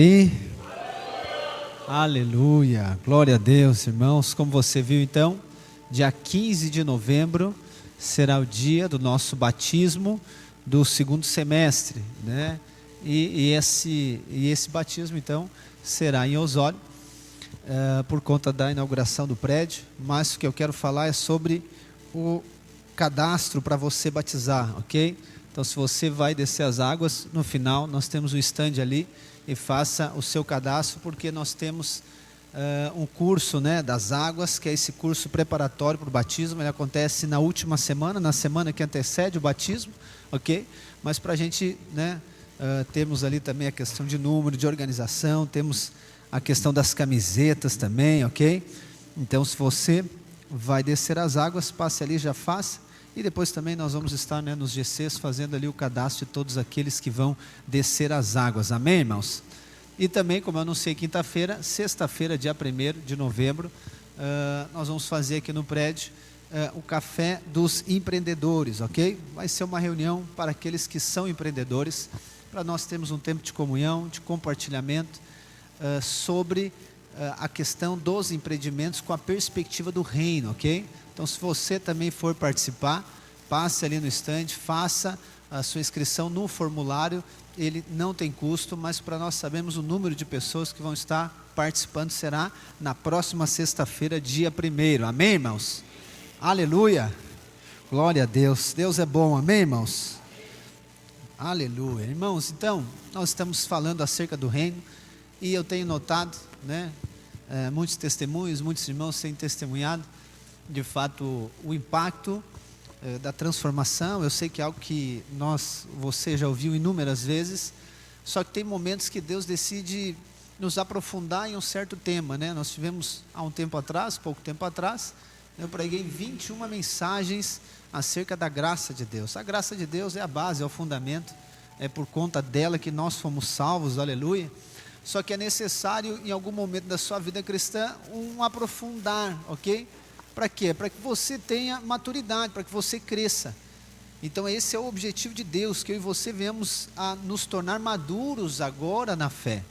E aleluia, glória a Deus, irmãos. Como você viu, então, dia 15 de novembro será o dia do nosso batismo do segundo semestre, né? E esse batismo, então, será em Osório, por conta da inauguração do prédio. Mas o que eu quero falar é sobre o cadastro para você batizar, ok? Então, se você vai descer as águas, no final nós temos um stand ali, e faça o seu cadastro, porque nós temos um curso, né, das águas, que é esse curso preparatório para o batismo. Ele acontece na última semana, na semana que antecede o batismo, ok? Mas para a gente, né, temos ali também a questão de número, de organização, temos a questão das camisetas também, ok? Então, se você vai descer as águas, passe ali, já faça. E depois também nós vamos estar, né, nos GCs fazendo ali o cadastro de todos aqueles que vão descer as águas, amém, irmãos? E também, como eu anunciei quinta-feira, sexta-feira, dia 1º de novembro, nós vamos fazer aqui no prédio o café dos empreendedores, ok? Vai ser uma reunião para aqueles que são empreendedores, para nós termos um tempo de comunhão, de compartilhamento sobre a questão dos empreendimentos com a perspectiva do reino, ok? Então, se você também for participar, passe ali no stand, faça a sua inscrição no formulário. Ele não tem custo, mas para nós sabermos o número de pessoas que vão estar participando será na próxima sexta-feira, dia 1º, amém, irmãos? Aleluia, glória a Deus, Deus é bom, amém, irmãos? Aleluia, irmãos. Então, nós estamos falando acerca do reino, e eu tenho notado, né, muitos testemunhos, muitos irmãos têm testemunhado, de fato, o impacto da transformação. Eu sei que é algo que você já ouviu inúmeras vezes, só que tem momentos que Deus decide nos aprofundar em um certo tema, né? Nós tivemos há um tempo atrás, pouco tempo atrás, eu preguei 21 mensagens acerca da graça de Deus. A graça de Deus é a base, é o fundamento, é por conta dela que nós fomos salvos, aleluia. Só que é necessário, em algum momento da sua vida cristã, um aprofundar, ok? Para quê? Para que você tenha maturidade, para que você cresça. Então esse é o objetivo de Deus, que eu e você venhamos a nos tornar maduros agora na fé.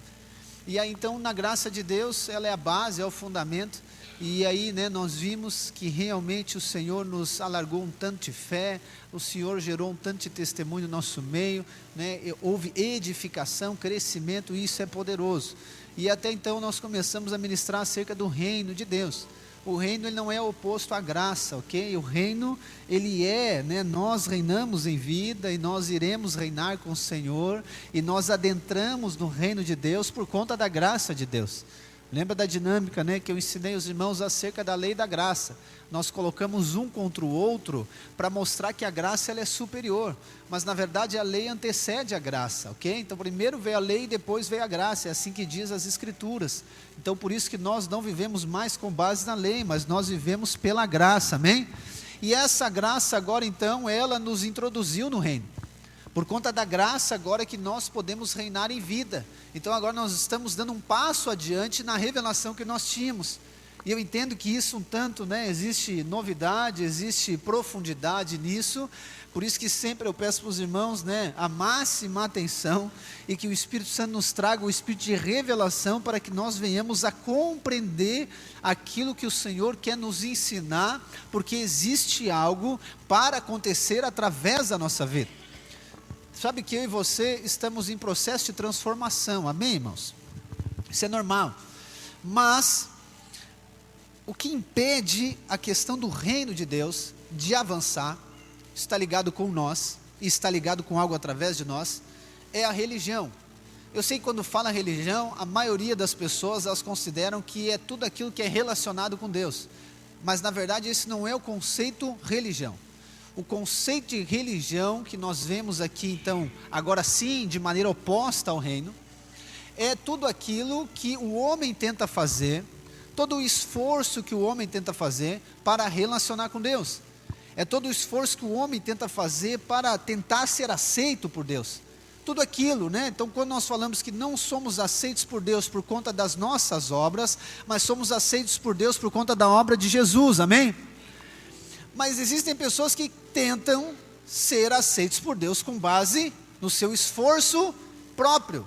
E aí então, na graça de Deus, ela é a base, é o fundamento. E aí, né, nós vimos que realmente o Senhor nos alargou um tanto de fé, o Senhor gerou um tanto de testemunho no nosso meio, né? Houve edificação, crescimento, e isso é poderoso. E até então nós começamos a ministrar acerca do reino de Deus. O reino, ele não é oposto à graça, ok? O reino, ele é, né, nós reinamos em vida, e nós iremos reinar com o Senhor, e nós adentramos no reino de Deus por conta da graça de Deus. Lembra da dinâmica, né, que eu ensinei os irmãos acerca da lei da graça? Nós colocamos um contra o outro para mostrar que a graça, ela é superior, mas na verdade a lei antecede a graça, ok? Então primeiro veio a lei e depois veio a graça, é assim que diz as escrituras. Então por isso que nós não vivemos mais com base na lei, mas nós vivemos pela graça, amém? E essa graça agora então, ela nos introduziu no reino. Por conta da graça agora que nós podemos reinar em vida. Então agora nós estamos dando um passo adiante na revelação que nós tínhamos. E eu entendo que isso um tanto, né, existe novidade, existe profundidade nisso. Por isso que sempre eu peço para os irmãos, né, a máxima atenção, e que o Espírito Santo nos traga o Espírito de revelação, para que nós venhamos a compreender aquilo que o Senhor quer nos ensinar, porque existe algo para acontecer através da nossa vida. Sabe que eu e você estamos em processo de transformação, amém, irmãos? Isso é normal, mas o que impede a questão do reino de Deus de avançar, está ligado com nós, e está ligado com algo através de nós, é a religião. Eu sei que quando fala religião, a maioria das pessoas, elas consideram que é tudo aquilo que é relacionado com Deus, mas na verdade esse não é o conceito religião. O conceito de religião que nós vemos aqui, então, agora sim, de maneira oposta ao reino, é tudo aquilo que o homem tenta fazer, todo o esforço que o homem tenta fazer para relacionar com Deus. É todo o esforço que o homem tenta fazer para tentar ser aceito por Deus. Tudo aquilo, né? Então, quando nós falamos que não somos aceitos por Deus por conta das nossas obras, mas somos aceitos por Deus por conta da obra de Jesus, amém? Mas existem pessoas que tentam ser aceitos por Deus com base no seu esforço próprio.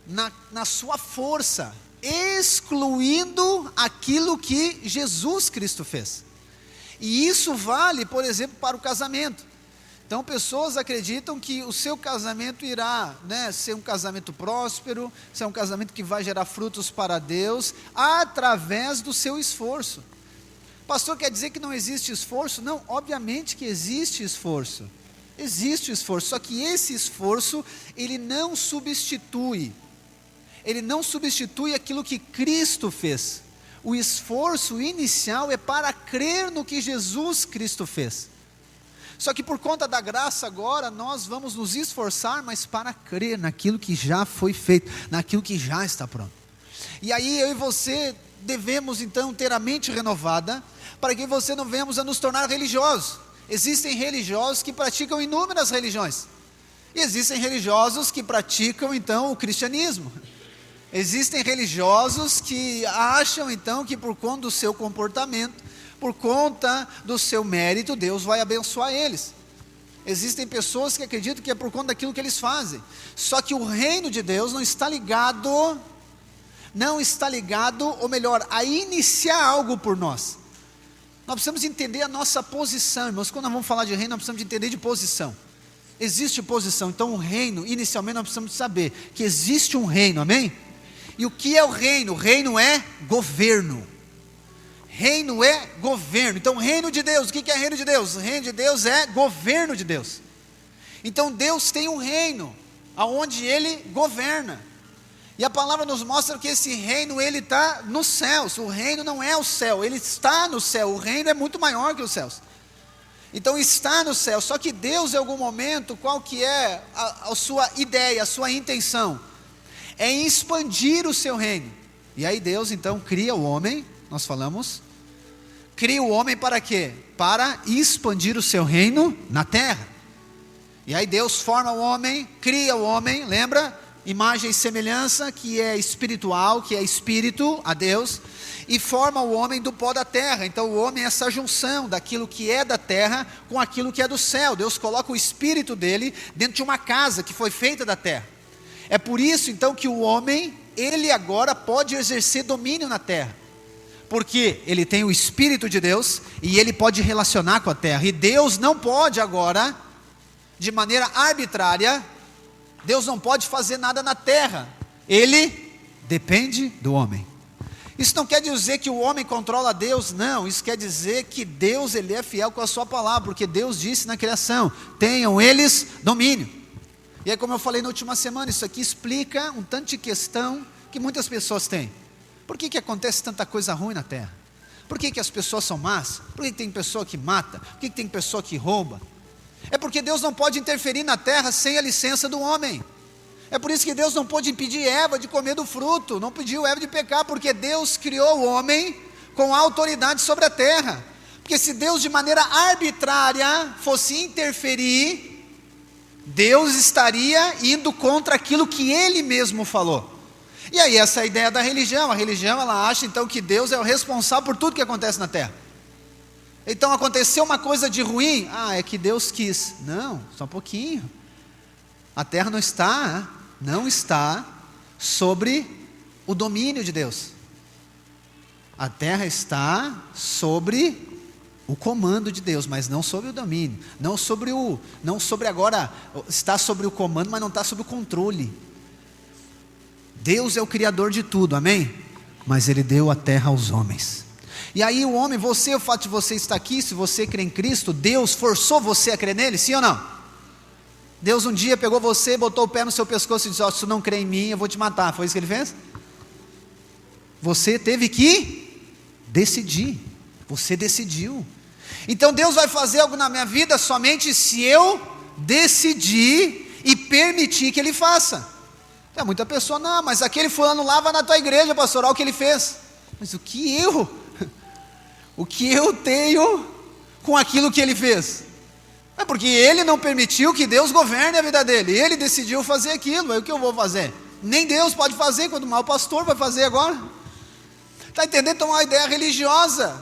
na sua força, excluindo aquilo que Jesus Cristo fez. E isso vale, por exemplo, para o casamento. Então, pessoas acreditam que o seu casamento irá, ser um casamento próspero, ser um casamento que vai gerar frutos para Deus, através do seu esforço. Pastor, quer dizer que não existe esforço? Não, obviamente que existe esforço. Existe esforço, só que esse esforço, ele não substitui aquilo que Cristo fez. O esforço inicial é para crer no que Jesus Cristo fez. Só que por conta da graça agora, nós vamos nos esforçar, mas para crer naquilo que já foi feito, naquilo que já está pronto. E aí eu e você devemos então ter a mente renovada, para que você não venhamos a nos tornar religiosos. Existem religiosos que praticam inúmeras religiões, e existem religiosos que praticam então o cristianismo. Existem religiosos que acham então que por conta do seu comportamento, por conta do seu mérito, Deus vai abençoar eles. Existem pessoas que acreditam que é por conta daquilo que eles fazem. Só que o reino de Deus não está ligado, ou melhor, a iniciar algo por nós. Nós precisamos entender a nossa posição, irmãos. Quando nós vamos falar de reino, nós precisamos de entender de posição. Existe posição, então o reino, inicialmente nós precisamos saber que existe um reino, amém? E o que é o reino? O reino é governo. Reino é governo. Então, reino de Deus, o que é reino de Deus? O reino de Deus é governo de Deus. Então, Deus tem um reino, aonde Ele governa. E a palavra nos mostra que esse reino, ele está nos céus. O reino não é o céu, ele está no céu. O reino é muito maior que os céus. Então, está no céu. Só que Deus, em algum momento, qual que é a sua ideia, a sua intenção? É expandir o seu reino. E aí Deus, então, cria o homem, nós falamos... Cria o homem para quê? Para expandir o seu reino na terra. E aí Deus forma o homem, cria o homem, lembra? Imagem e semelhança, que é espiritual, que é espírito a Deus, e forma o homem do pó da terra. Então o homem é essa junção daquilo que é da terra com aquilo que é do céu. Deus coloca o espírito dele dentro de uma casa que foi feita da terra. É por isso então que o homem, ele agora pode exercer domínio na terra. Porque ele tem o Espírito de Deus e ele pode relacionar com a terra. E Deus não pode agora, de maneira arbitrária, Deus não pode fazer nada na terra. Ele depende do homem. Isso não quer dizer que o homem controla Deus, não. Isso quer dizer que Deus, ele é fiel com a sua palavra. Porque Deus disse na criação, tenham eles domínio. E aí, como eu falei na última semana, isso aqui explica um tanto de questão que muitas pessoas têm. Por que acontece tanta coisa ruim na terra? Por que as pessoas são más? Por que tem pessoa que mata? Por que tem pessoa que rouba? É porque Deus não pode interferir na terra sem a licença do homem. É por isso que Deus não pôde impedir Eva de comer do fruto, não pediu Eva de pecar, porque Deus criou o homem com autoridade sobre a terra. Porque se Deus de maneira arbitrária fosse interferir, Deus estaria indo contra aquilo que Ele mesmo falou. E aí essa é a ideia da religião. A religião, ela acha então que Deus é o responsável por tudo que acontece na terra. Então aconteceu uma coisa de ruim, é que Deus quis. Não, só um pouquinho. A terra não está sobre o domínio de Deus. A terra está sobre o comando de Deus, mas não sobre o domínio. Está sobre o comando, mas não está sobre o controle. Deus é o criador de tudo, amém? Mas Ele deu a terra aos homens. E aí o homem, o fato de você estar aqui, se você crê em Cristo, Deus forçou você a crer nele, sim ou não? Deus um dia pegou você, botou o pé no seu pescoço e disse, se tu não crê em mim, eu vou te matar. Foi isso que Ele fez? Você teve que decidir. Você decidiu. Então Deus vai fazer algo na minha vida somente se eu decidir e permitir que Ele faça. Muita pessoa, não, mas aquele fulano lá vai na tua igreja, pastor, olha o que ele fez. Mas o que eu tenho com aquilo que ele fez? É porque ele não permitiu que Deus governe a vida dele, ele decidiu fazer aquilo, aí o que eu vou fazer? Nem Deus pode fazer, quando mal o pastor vai fazer agora. Está entendendo? Então é uma ideia religiosa.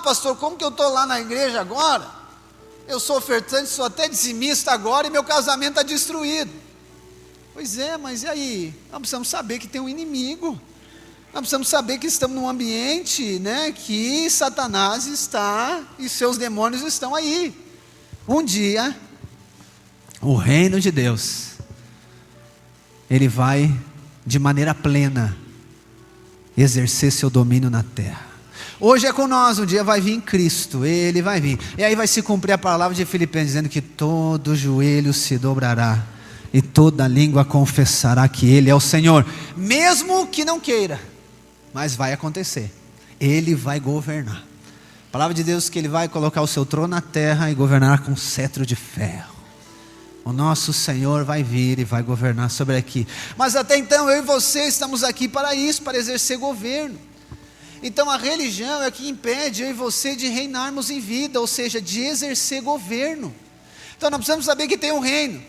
Pastor, como que eu estou lá na igreja agora? Eu sou ofertante, sou até dizimista agora e meu casamento está destruído. Pois é, mas e aí? Nós precisamos saber que tem um inimigo. Nós precisamos saber que estamos num ambiente, né, que Satanás está e seus demônios estão aí. Um dia, o reino de Deus, ele vai de maneira plena exercer seu domínio na terra. Hoje é com nós, um dia vai vir Cristo, Ele vai vir, e aí vai se cumprir a palavra de Filipenses, dizendo que todo joelho se dobrará, e toda língua confessará que Ele é o Senhor, mesmo que não queira, mas vai acontecer, Ele vai governar. A palavra de Deus diz que Ele vai colocar o seu trono na terra e governar com cetro de ferro. O nosso Senhor vai vir e vai governar sobre aqui. Mas até então eu e você estamos aqui para isso, para exercer governo. Então a religião é que impede eu e você de reinarmos em vida, ou seja, de exercer governo. Então nós precisamos saber que tem um reino.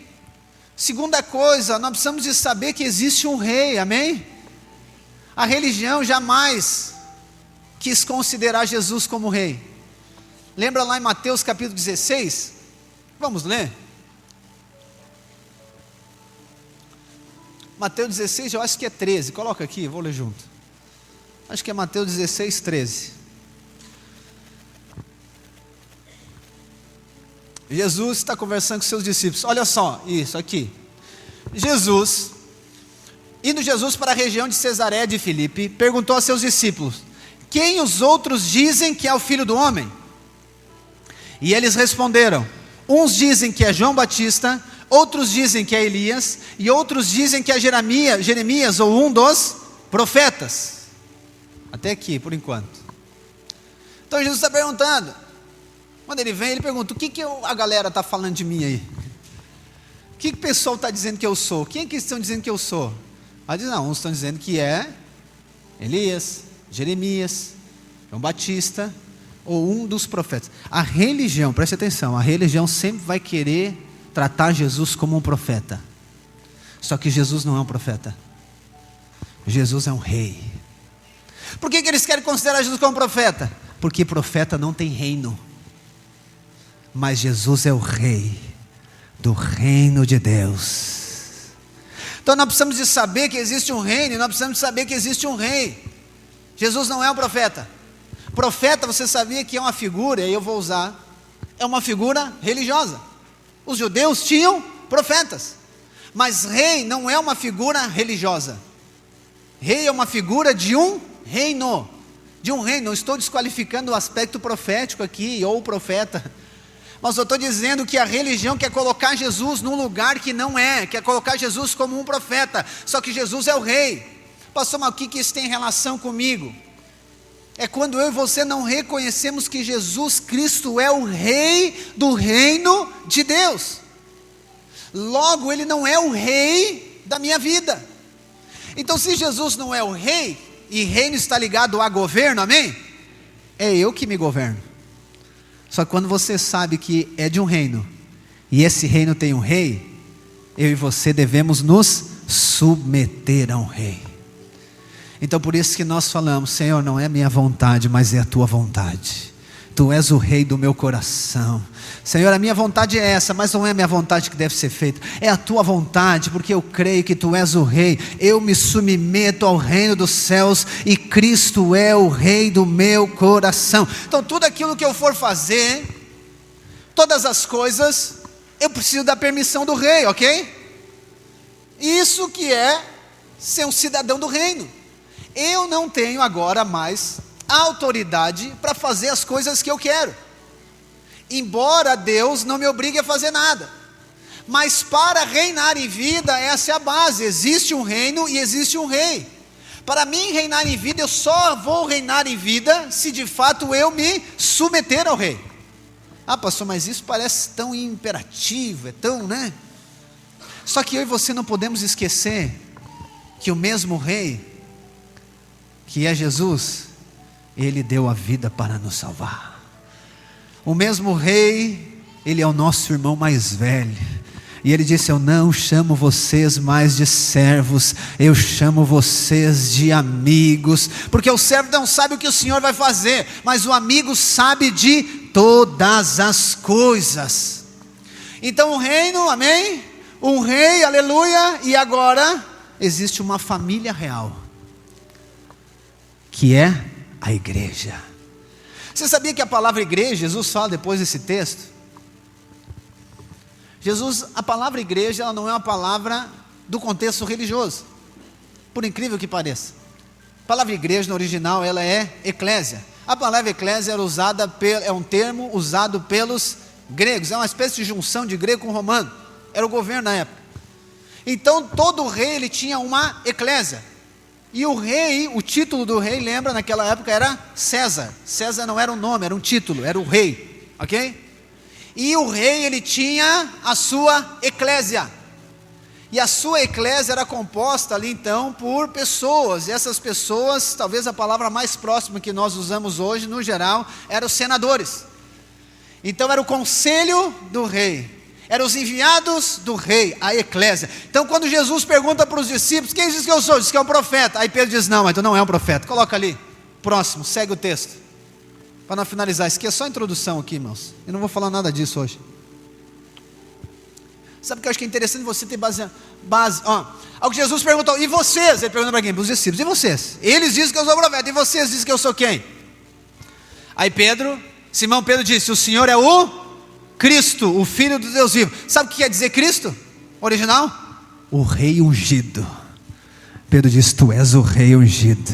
Segunda coisa, nós precisamos de saber que existe um rei, amém? A religião jamais quis considerar Jesus como rei. Lembra lá em Mateus capítulo 16? Vamos ler? Mateus 16, eu acho que é 13, coloca aqui, vou ler junto. Acho que é Mateus 16, 13. Jesus está conversando com seus discípulos, olha só, isso aqui. Indo Jesus para a região de Cesaré de Filipe, perguntou a seus discípulos: quem os outros dizem que é o Filho do Homem? E eles responderam: uns dizem que é João Batista, outros dizem que é Elias, e outros dizem que é Jeremias ou um dos profetas. Até aqui, por enquanto. Então Jesus está perguntando. Quando ele vem, ele pergunta: o que a galera está falando de mim aí? O que o pessoal está dizendo que eu sou? Quem é que estão dizendo que eu sou? Aí diz: não, uns estão dizendo que é Elias, Jeremias, João Batista, ou um dos profetas. A religião, preste atenção, a religião sempre vai querer tratar Jesus como um profeta. Só que Jesus não é um profeta. Jesus é um rei. Por que eles querem considerar Jesus como profeta? Porque profeta não tem reino. Mas Jesus é o rei do reino de Deus. Então nós precisamos de saber que existe um reino, e nós precisamos de saber que existe um rei. Jesus não é um profeta. Profeta, você sabia que é uma figura, e eu vou usar, é uma figura religiosa. Os judeus tinham profetas, mas rei não é uma figura religiosa. Rei é uma figura de um reino, não estou desqualificando o aspecto profético aqui, ou o profeta, mas eu estou dizendo que a religião quer colocar Jesus num lugar que não é, quer colocar Jesus como um profeta, só que Jesus é o rei. Pastor, mas o que isso tem relação comigo? É quando eu e você não reconhecemos que Jesus Cristo é o rei do reino de Deus, logo ele não é o rei da minha vida. Então se Jesus não é o rei, e reino está ligado a governo, amém? É eu que me governo. Só que quando você sabe que é de um reino, e esse reino tem um rei, eu e você devemos nos submeter a um rei. Então por isso que nós falamos: Senhor, não é minha vontade, mas é a tua vontade. Tu és o rei do meu coração. Senhor, a minha vontade é essa, mas não é a minha vontade que deve ser feita, é a tua vontade, porque eu creio que tu és o rei. Eu me submeto ao reino dos céus, e Cristo é o rei do meu coração. Então tudo aquilo que eu for fazer, todas as coisas, eu preciso da permissão do rei, ok? Isso que é ser um cidadão do reino. Eu não tenho agora mais autoridade para fazer as coisas que eu quero, embora Deus não me obrigue a fazer nada, mas para reinar em vida, essa é a base: existe um reino e existe um rei. Para mim reinar em vida, eu só vou reinar em vida se de fato eu me submeter ao rei. Ah, pastor, mas isso parece tão imperativo, é tão, né? Só que eu e você não podemos esquecer que o mesmo rei, que é Jesus, ele deu a vida para nos salvar. O mesmo rei, ele é o nosso irmão mais velho, e ele disse: eu não chamo vocês mais de servos, eu chamo vocês de amigos, porque o servo não sabe o que o Senhor vai fazer, mas o amigo sabe de todas as coisas. Então o reino, amém? um rei, aleluia, e agora existe uma família real, que é a igreja. Você sabia que a palavra igreja, Jesus fala depois desse texto? A palavra igreja, ela não é uma palavra do contexto religioso, por incrível que pareça. A palavra igreja no original, ela é eclésia. A palavra eclésia é um termo usado pelos gregos, é uma espécie de junção de grego com romano, era o governo na época. Então todo rei, ele tinha uma eclésia, e o rei, o título do rei, lembra, naquela época era César. César não era um nome, era um título, era o rei, ok? E o rei, ele tinha a sua eclésia, e a sua eclésia era composta ali então por pessoas, e essas pessoas, talvez a palavra mais próxima que nós usamos hoje, no geral, eram os senadores. Então era o conselho do rei, eram os enviados do rei, a eclésia. Então quando Jesus pergunta para os discípulos, quem diz que eu sou? Diz que é um profeta. Aí Pedro diz, não, mas tu não é um profeta. Coloca ali, próximo, segue o texto. Para não finalizar, isso aqui é só introdução aqui, irmãos. Eu não vou falar nada disso hoje. Sabe o que eu acho que é interessante você ter base. Ao que Jesus perguntou, e vocês? Ele pergunta para quem? Para os discípulos, e vocês? Eles dizem que eu sou profeta, e vocês dizem que eu sou quem? Aí Simão Pedro disse, o Senhor é o Cristo, o Filho do Deus vivo. Sabe o que quer dizer Cristo? Original? O Rei ungido. Pedro diz, tu és o Rei ungido.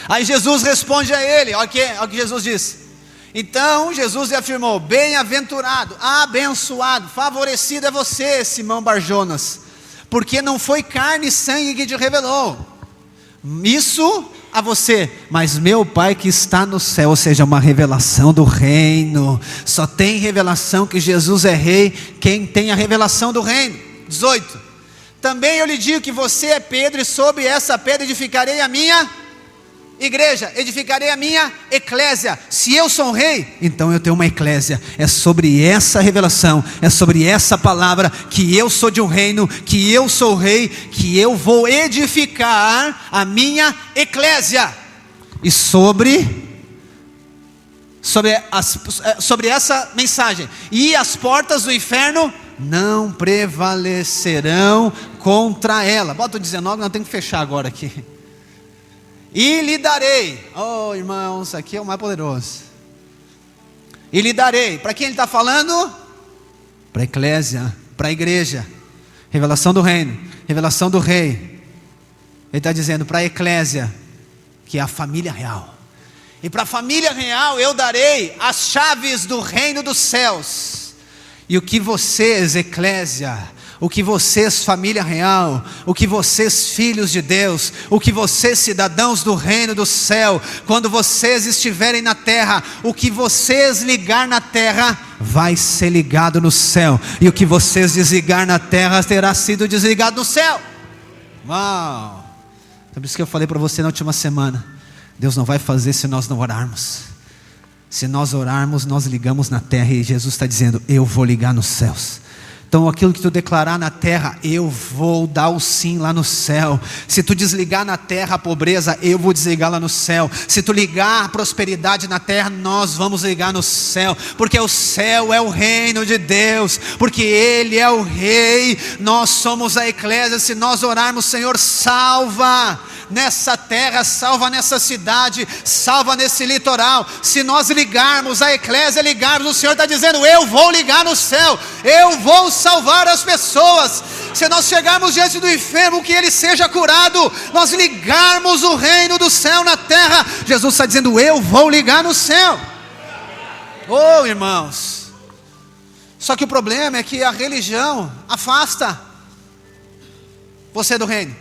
Aí Jesus responde a ele, olha o que Jesus disse. Então Jesus lhe afirmou, bem-aventurado, abençoado, favorecido é você, Simão Barjonas, porque não foi carne e sangue que te revelou isso a você, mas meu Pai que está no céu. Ou seja, uma revelação do reino. Só tem revelação que Jesus é rei quem tem a revelação do reino. 18. Também eu lhe digo que você é Pedro, e sobre essa pedra edificarei a minha igreja, edificarei a minha eclésia. Se eu sou um rei, então eu tenho uma eclésia. É sobre essa revelação, é sobre essa palavra, que eu sou de um reino, que eu sou rei, que eu vou edificar a minha eclésia. E sobre essa mensagem, e as portas do inferno não prevalecerão contra ela. Bota o 19, nós temos que fechar agora aqui. E lhe darei, oh irmãos, aqui é o mais poderoso. E lhe darei, para quem ele está falando? Para a eclésia, para a igreja. Revelação do reino, revelação do rei. Ele está dizendo para a eclésia, que é a família real. E para a família real eu darei as chaves do reino dos céus. E o que vocês, eclésia, o que vocês, família real, o que vocês, filhos de Deus, o que vocês, cidadãos do reino do céu, quando vocês estiverem na terra, o que vocês ligar na terra vai ser ligado no céu, e o que vocês desligar na terra terá sido desligado no céu. Uau! Por isso que eu falei para você na última semana, Deus não vai fazer se nós não orarmos. Se nós orarmos, nós ligamos na terra, e Jesus está dizendo, eu vou ligar nos céus. Então aquilo que tu declarar na terra, eu vou dar o sim lá no céu. Se tu desligar na terra a pobreza, eu vou desligar lá no céu. Se tu ligar a prosperidade na terra, nós vamos ligar no céu. Porque o céu é o reino de Deus, porque Ele é o rei, nós somos a eclésia. Se nós orarmos, Senhor, salva nessa terra, salva nessa cidade, salva nesse litoral. Se nós ligarmos a eclésia, ligarmos, o Senhor está dizendo, eu vou ligar no céu, eu vou salvar as pessoas. Se nós chegarmos diante do enfermo, que ele seja curado, nós ligarmos o reino do céu na terra, Jesus está dizendo, eu vou ligar no céu. Oh irmãos, só que o problema é que a religião afasta você do reino.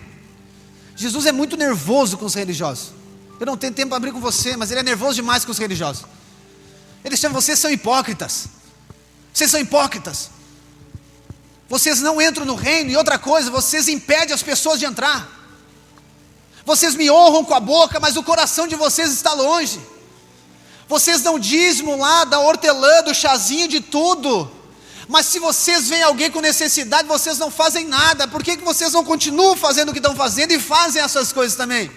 Jesus é muito nervoso com os religiosos. Eu não tenho tempo para abrir com você, mas ele é nervoso demais com os religiosos. Ele chama, vocês são hipócritas. Vocês são hipócritas. Vocês não entram no reino, e outra coisa, vocês impedem as pessoas de entrar. Vocês me honram com a boca, mas o coração de vocês está longe. Vocês dão dízimo lá, da hortelã, do chazinho, de tudo. Mas se vocês veem alguém com necessidade, vocês não fazem nada. Por que vocês não continuam fazendo o que estão fazendo e fazem essas coisas também?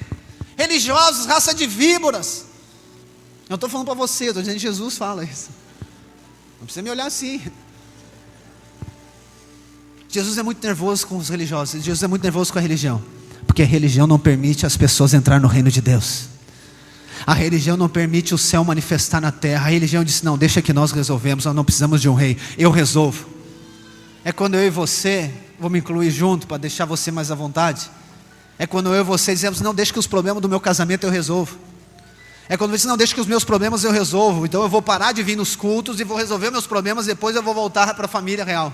Religiosos, raça de víboras. Eu estou falando para você, eu estou dizendo que Jesus fala isso. Não precisa me olhar assim. Jesus é muito nervoso com os religiosos, Jesus é muito nervoso com a religião, porque a religião não permite as pessoas entrar no reino de Deus. A religião não permite o céu manifestar na terra. A religião disse: não, deixa que nós resolvemos, nós não precisamos de um rei, eu resolvo. É quando eu e você, vou me incluir junto para deixar você mais à vontade, é quando eu e você dizemos: não, deixa que os problemas do meu casamento eu resolvo. É quando você diz: não, deixa que os meus problemas eu resolvo, então eu vou parar de vir nos cultos e vou resolver meus problemas, depois eu vou voltar para a família real.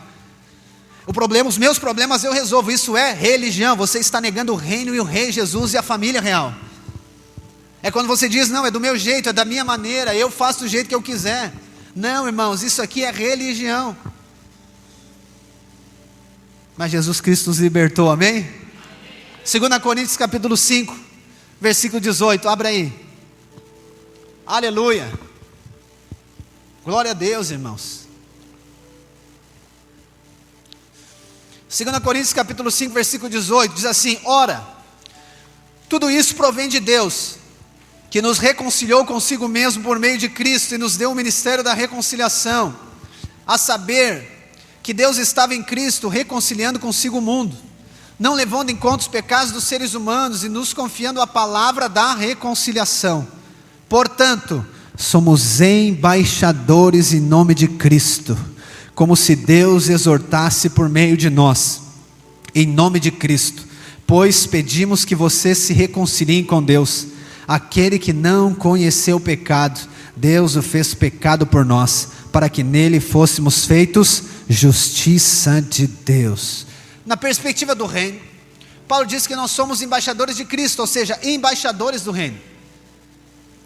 Os meus problemas eu resolvo. Isso é religião. Você está negando o reino e o rei Jesus e a família real. É quando você diz: não, é do meu jeito, é da minha maneira, eu faço do jeito que eu quiser. Não, irmãos, isso aqui é religião. Mas Jesus Cristo nos libertou, amém? 2 Coríntios capítulo 5, versículo 18, abre aí. Aleluia. Glória a Deus, irmãos. 2 Coríntios capítulo 5, versículo 18, diz assim: ora, tudo isso provém de Deus, que nos reconciliou consigo mesmo por meio de Cristo e nos deu o ministério da reconciliação, a saber, que Deus estava em Cristo reconciliando consigo o mundo, não levando em conta os pecados dos seres humanos e nos confiando a palavra da reconciliação. Portanto, somos embaixadores em nome de Cristo, como se Deus exortasse por meio de nós, em nome de Cristo, pois pedimos que vocês se reconciliem com Deus. Aquele que não conheceu o pecado, Deus o fez pecado por nós, para que nele fôssemos feitos justiça de Deus. Na perspectiva do reino, Paulo diz que nós somos embaixadores de Cristo, ou seja, embaixadores do reino.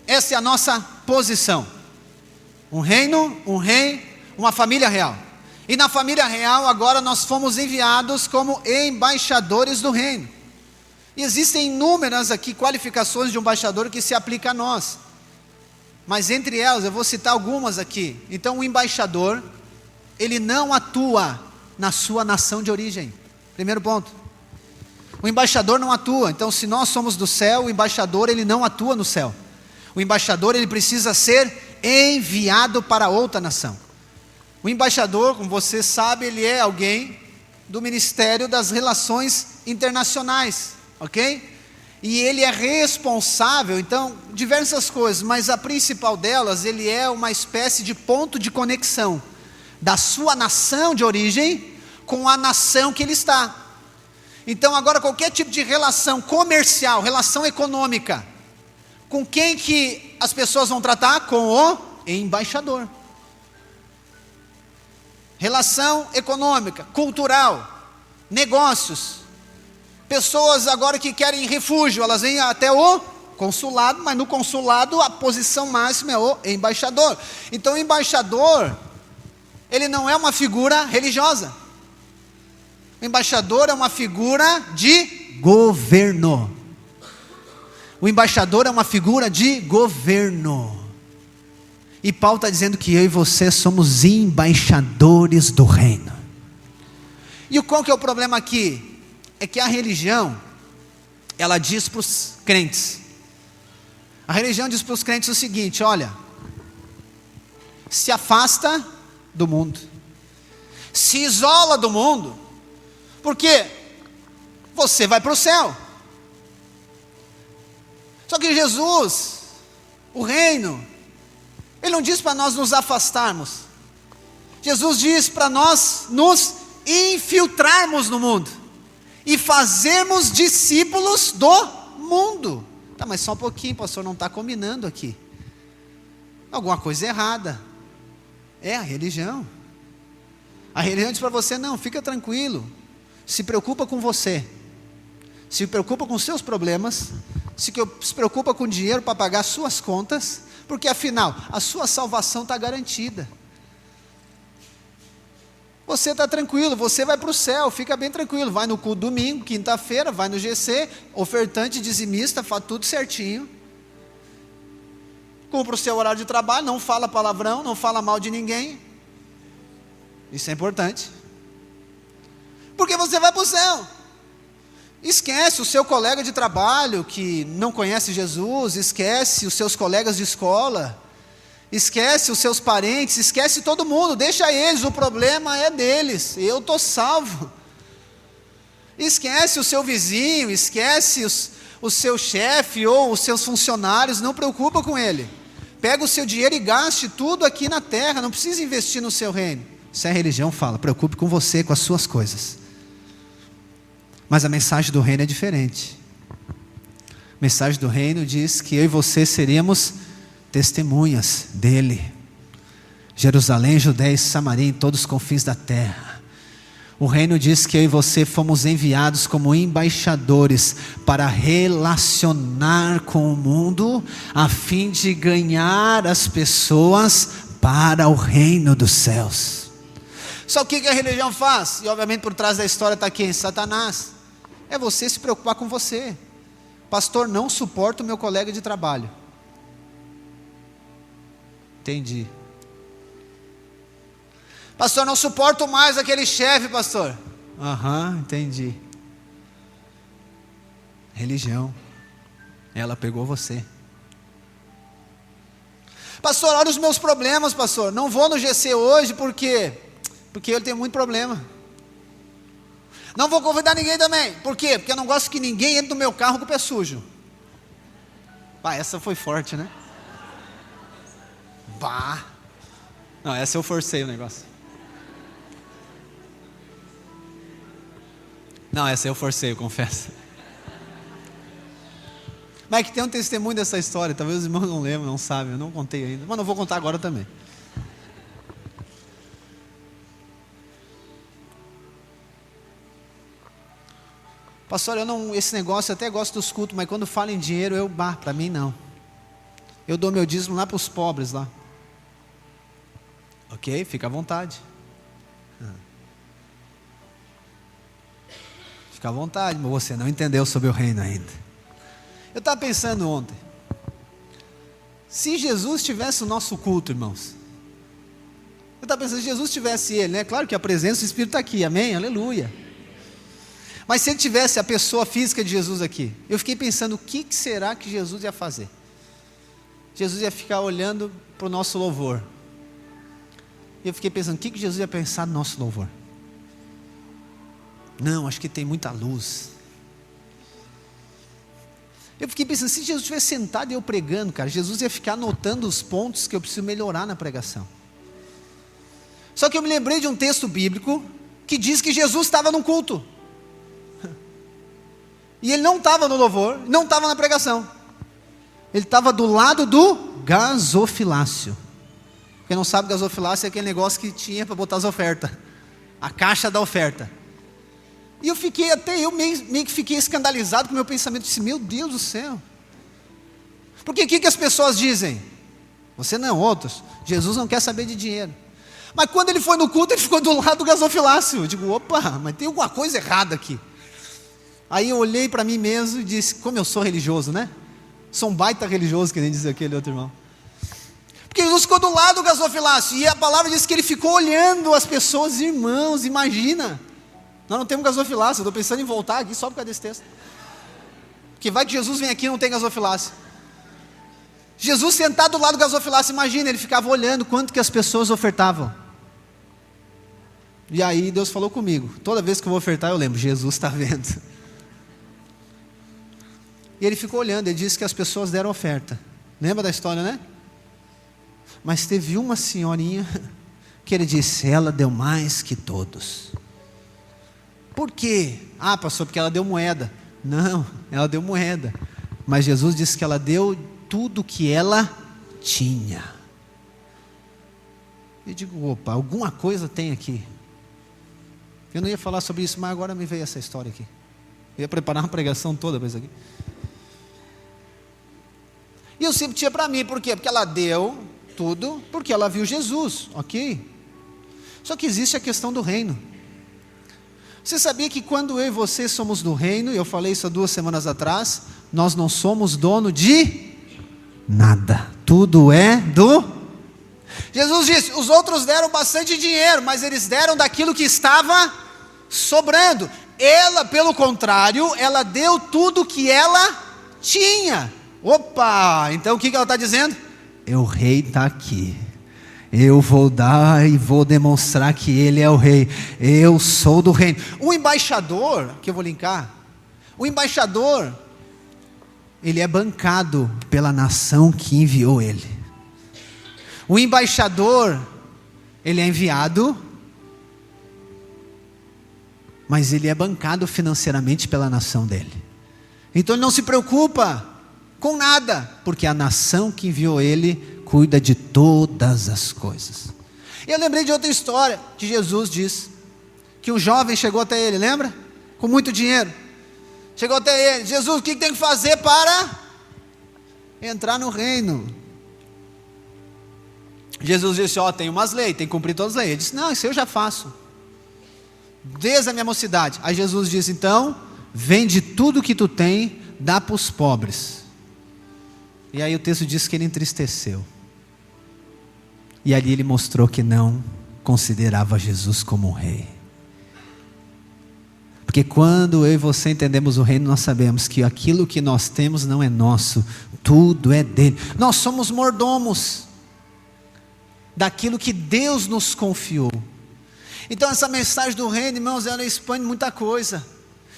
Essa é a nossa posição. Um reino, um rei, uma família real. E na família real agora nós fomos enviados como embaixadores do reino. E existem inúmeras aqui qualificações de um embaixador que se aplica a nós. Mas entre elas eu vou citar algumas aqui. Então o embaixador, ele não atua na sua nação de origem. Primeiro ponto. O embaixador não atua. Então se nós somos do céu, o embaixador ele não atua no céu. O embaixador ele precisa ser enviado para outra nação. O embaixador, como você sabe, ele é alguém do Ministério das Relações Internacionais, ok? E ele é responsável, então, diversas coisas, mas a principal delas, ele é uma espécie de ponto de conexão da sua nação de origem com a nação que ele está. Então agora qualquer tipo de relação comercial, relação econômica, com quem que as pessoas vão tratar? Com o embaixador. Relação econômica, cultural, negócios. Pessoas agora que querem refúgio, elas vêm até o consulado, mas no consulado a posição máxima é o embaixador. Então o embaixador, ele não é uma figura religiosa. O embaixador é uma figura de governo. O embaixador é uma figura de governo. E Paulo está dizendo que eu e você somos embaixadores do reino. E qual que é o problema aqui? É que a religião, ela diz para os crentes. A religião diz para os crentes o seguinte: olha, se afasta do mundo, se isola do mundo, porque você vai para o céu. Só que Jesus, o reino, ele não diz para nós nos afastarmos. Jesus diz para nós nos infiltrarmos no mundo e fazermos discípulos do mundo. Tá, mas só um pouquinho, pastor, não está combinando aqui. Alguma coisa errada. É a religião. A religião diz para você: não, fica tranquilo, se preocupa com você, se preocupa com seus problemas, se preocupa com dinheiro para pagar suas contas, porque afinal, a sua salvação está garantida. Você está tranquilo, você vai para o céu, fica bem tranquilo, vai no culto domingo, quinta-feira, vai no GC, ofertante, dizimista, faz tudo certinho. Cumpre o seu horário de trabalho, não fala palavrão, não fala mal de ninguém. Isso é importante. Porque você vai para o céu. Esquece o seu colega de trabalho que não conhece Jesus, esquece os seus colegas de escola, esquece os seus parentes, esquece todo mundo, deixa eles, o problema é deles, eu estou salvo. Esquece o seu vizinho, esquece o seu chefe ou os seus funcionários, não preocupa com ele. Pega o seu dinheiro e gaste tudo aqui na terra, não precisa investir no seu reino. Se a religião fala, preocupe com você, com as suas coisas. Mas a mensagem do reino é diferente. A mensagem do reino diz que eu e você seríamos testemunhas dele. Jerusalém, Judéia e Samaria, em todos os confins da terra. O reino diz que eu e você fomos enviados como embaixadores para relacionar com o mundo, a fim de ganhar as pessoas para o reino dos céus. Só que o que a religião faz? E obviamente por trás da história está quem? Satanás. É você se preocupar com você. Pastor, não suporto o meu colega de trabalho. Entendi. Pastor, não suporto mais aquele chefe, pastor. Entendi. Religião. Ela pegou você. Pastor, olha os meus problemas, pastor. Não vou no GC hoje, por quê? Porque eu tenho muito problema. Não vou convidar ninguém também. Por quê? Porque eu não gosto que ninguém entre no meu carro com o pé sujo. Essa foi forte, né? Não, essa eu forcei o negócio. Não, essa eu forcei, eu confesso. Mas é que tem um testemunho dessa história. Talvez os irmãos não lembram, não sabem. Eu não contei ainda. Mas não vou contar agora também. Pastor, esse negócio eu até gosto dos cultos, mas quando falo em dinheiro, para mim não. Eu dou meu dízimo lá para os pobres lá. Ok? Fica à vontade. Fica à vontade, mas você não entendeu sobre o reino ainda. Eu estava pensando ontem. Se Jesus tivesse o nosso culto, irmãos. Eu estava pensando, se Jesus tivesse ele, né? Claro que a presença do Espírito está aqui, amém? Aleluia. Mas se ele tivesse a pessoa física de Jesus aqui, eu fiquei pensando, o que será que Jesus ia fazer? Jesus ia ficar olhando para o nosso louvor. E eu fiquei pensando, o que Jesus ia pensar no nosso louvor? Não, acho que tem muita luz. Eu fiquei pensando, se Jesus estivesse sentado e eu pregando, cara, Jesus ia ficar anotando os pontos que eu preciso melhorar na pregação. Só que eu me lembrei de um texto bíblico que diz que Jesus estava num culto. E ele não estava no louvor, não estava na pregação. Ele estava do lado do gasofilácio. Quem não sabe, gasofilácio é aquele negócio que tinha para botar as ofertas. A caixa da oferta. E eu meio que fiquei escandalizado com o meu pensamento. Disse, meu Deus do céu. Porque o que as pessoas dizem? Você não, outros. Jesus não quer saber de dinheiro. Mas quando ele foi no culto, ele ficou do lado do gasofilácio. Eu digo, opa, mas tem alguma coisa errada aqui. Aí eu olhei para mim mesmo e disse, como eu sou religioso, né? Sou um baita religioso, que nem diz aquele outro irmão. Porque Jesus ficou do lado do gasofilácio. E a palavra diz que ele ficou olhando as pessoas, irmãos, imagina. Nós não temos gasofilácio, eu estou pensando em voltar aqui só por causa desse texto. Porque vai que Jesus vem aqui e não tem gasofilácio. Jesus sentado do lado do gasofilácio, imagina, ele ficava olhando quanto que as pessoas ofertavam. E aí Deus falou comigo, toda vez que eu vou ofertar eu lembro, Jesus está vendo. E ele ficou olhando, ele disse que as pessoas deram oferta. Lembra da história, né? Mas teve uma senhorinha que ele disse, ela deu mais que todos. Por quê? Pastor, porque ela deu moeda. Não, ela deu moeda. Mas Jesus disse que ela deu tudo que ela tinha. Eu digo, opa, alguma coisa tem aqui. Eu não ia falar sobre isso, mas agora me veio essa história aqui. Eu ia preparar uma pregação toda para isso aqui. E eu sempre tinha para mim, por quê? Porque ela deu tudo, porque ela viu Jesus, ok? Só que existe a questão do reino. Você sabia que quando eu e você somos do reino, eu falei isso há 2 semanas atrás, nós não somos dono de nada, tudo é do... Jesus disse, os outros deram bastante dinheiro, mas eles deram daquilo que estava sobrando. Ela, pelo contrário, ela deu tudo que ela tinha. Opa, então o que ela está dizendo? O rei está aqui. eu vou dar e vou demonstrar que ele é o rei. Eu sou do reino. O embaixador, que eu vou linkar, o embaixador, ele é bancado pela nação que enviou ele. O embaixador, ele é enviado, mas ele é bancado financeiramente pela nação dele. Então ele não se preocupa com nada, porque a nação que enviou ele cuida de todas as coisas. E eu lembrei de outra história que Jesus diz, que um jovem chegou até ele, lembra? Com muito dinheiro. Chegou até ele, Jesus, o que tem que fazer para entrar no reino? Jesus disse, tem umas leis, tem que cumprir todas as leis. Ele disse, não, isso eu já faço, desde a minha mocidade. Aí Jesus disse, então, vende tudo que tu tem, dá para os pobres. E aí o texto diz que ele entristeceu. E ali ele mostrou que não considerava Jesus como um rei. Porque quando eu e você entendemos o reino, nós sabemos que aquilo que nós temos não é nosso, tudo é dele. Nós somos mordomos daquilo que Deus nos confiou. Então essa mensagem do reino, irmãos, ela expande muita coisa.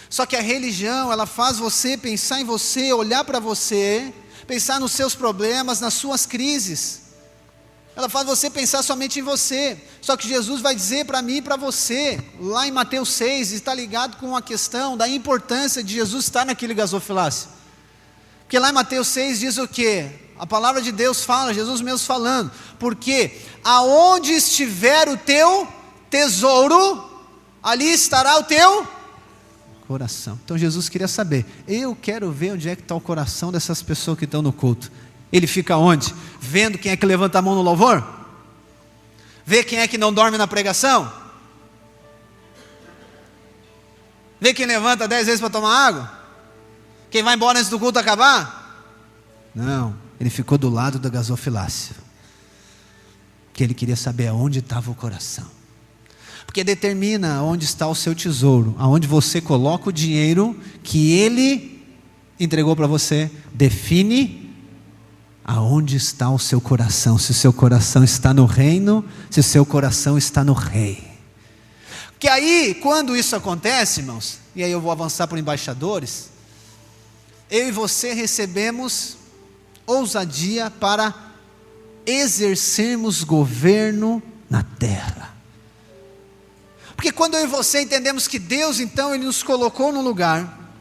Só que a religião, ela faz você pensar em você, olhar para você, pensar nos seus problemas, nas suas crises. Ela faz você pensar somente em você. Só que Jesus vai dizer para mim e para você, lá em Mateus 6, está ligado com a questão da importância de Jesus estar naquele gasofilácio. Porque lá em Mateus 6 diz o quê? A palavra de Deus fala, Jesus mesmo falando, porque aonde estiver o teu tesouro, ali estará o teu coração. Então Jesus queria saber, eu quero ver onde é que está o coração dessas pessoas que estão no culto. Ele fica onde? Vendo quem é que levanta a mão no louvor? Vê quem é que não dorme na pregação? Vê quem levanta 10 vezes para tomar água? Quem vai embora antes do culto acabar? Não, ele ficou do lado da gasofilácio, porque ele queria saber aonde estava o coração. Porque determina onde está o seu tesouro, aonde você coloca o dinheiro que ele entregou para você, define aonde está o seu coração, se o seu coração está no reino, se o seu coração está no rei. Que aí, quando isso acontece, irmãos, e aí eu vou avançar para embaixadores, eu e você recebemos ousadia para exercermos governo na terra. Porque quando eu e você entendemos que Deus, então, Ele nos colocou no lugar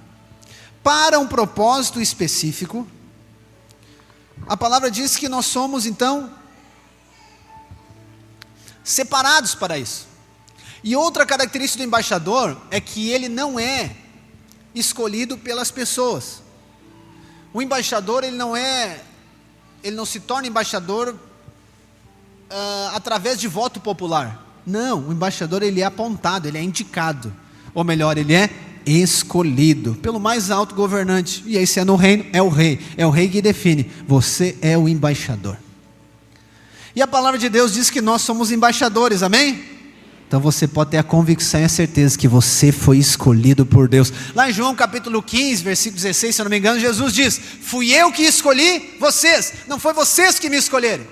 para um propósito específico, a palavra diz que nós somos, então, separados para isso. E outra característica do embaixador é que ele não é escolhido pelas pessoas. O embaixador, ele não se torna embaixador através de voto popular. Não, o embaixador, ele é apontado, ele é indicado. Ou melhor, ele é escolhido pelo mais alto governante. E aí, se é no reino, é o rei que define, você é o embaixador. E a palavra de Deus diz que nós somos embaixadores, amém? Então você pode ter a convicção e a certeza que você foi escolhido por Deus. Lá em João capítulo 15, versículo 16, se eu não me engano, Jesus diz, fui eu que escolhi vocês, não foi vocês que me escolheram.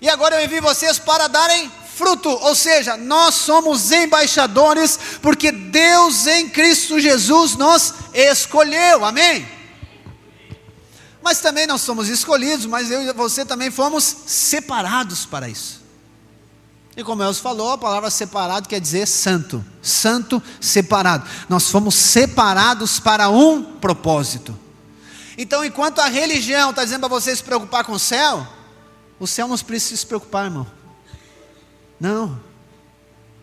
E agora eu envio vocês para darem fruto, ou seja, nós somos embaixadores, porque Deus em Cristo Jesus nos escolheu, amém? Mas também nós somos escolhidos, mas eu e você também fomos separados para isso. E como Elcio falou, a palavra separado quer dizer santo, santo separado. Nós fomos separados para um propósito. Então, enquanto a religião está dizendo para você se preocupar com o céu não precisa se preocupar, irmão. Não,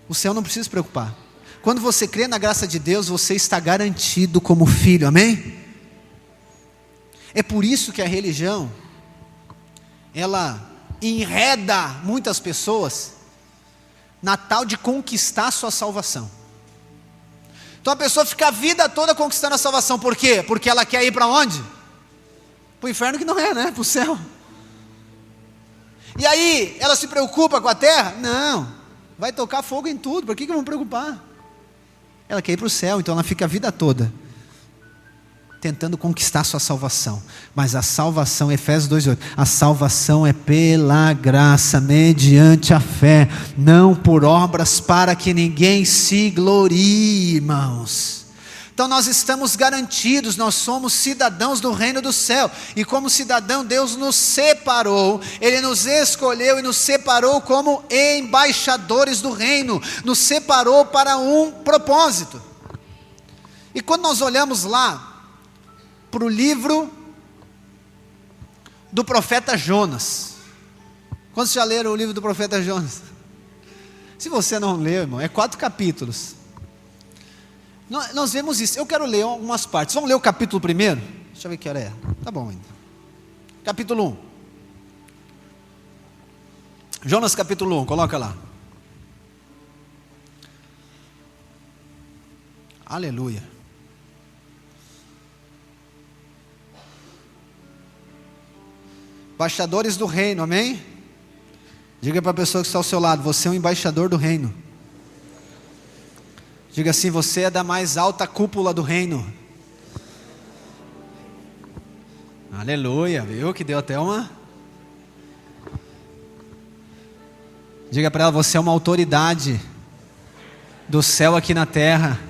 o céu não precisa se preocupar. Quando você crê na graça de Deus, você está garantido como filho, amém? É por isso que a religião, ela enreda muitas pessoas na tal de conquistar a sua salvação. Então a pessoa fica a vida toda conquistando a salvação, por quê? Porque ela quer ir para onde? Para o inferno, que não é, né? Para o céu. E aí, ela se preocupa com a terra? Não, vai tocar fogo em tudo, por que eu vou me preocupar? Ela quer ir para o céu, então ela fica a vida toda tentando conquistar sua salvação. Mas a salvação, Efésios 2:8, a salvação é pela graça, mediante a fé, não por obras, para que ninguém se glorie, irmãos. Então nós estamos garantidos, nós somos cidadãos do reino do céu, e como cidadão Deus nos separou, Ele nos escolheu e nos separou como embaixadores do reino, nos separou para um propósito. E quando nós olhamos lá para o livro do profeta Jonas, quantos já leram o livro do profeta Jonas? Se você não leu, irmão, é 4 capítulos. Nós vemos isso. Eu quero ler algumas partes. Vamos ler o capítulo primeiro? Deixa eu ver que hora é. Tá bom ainda. Capítulo 1. Jonas capítulo 1, coloca lá. Aleluia. Embaixadores do reino, amém? Diga para a pessoa que está ao seu lado: você é um embaixador do reino. Diga assim: você é da mais alta cúpula do reino. Aleluia, viu que deu até uma. Diga para ela: você é uma autoridade do céu aqui na terra.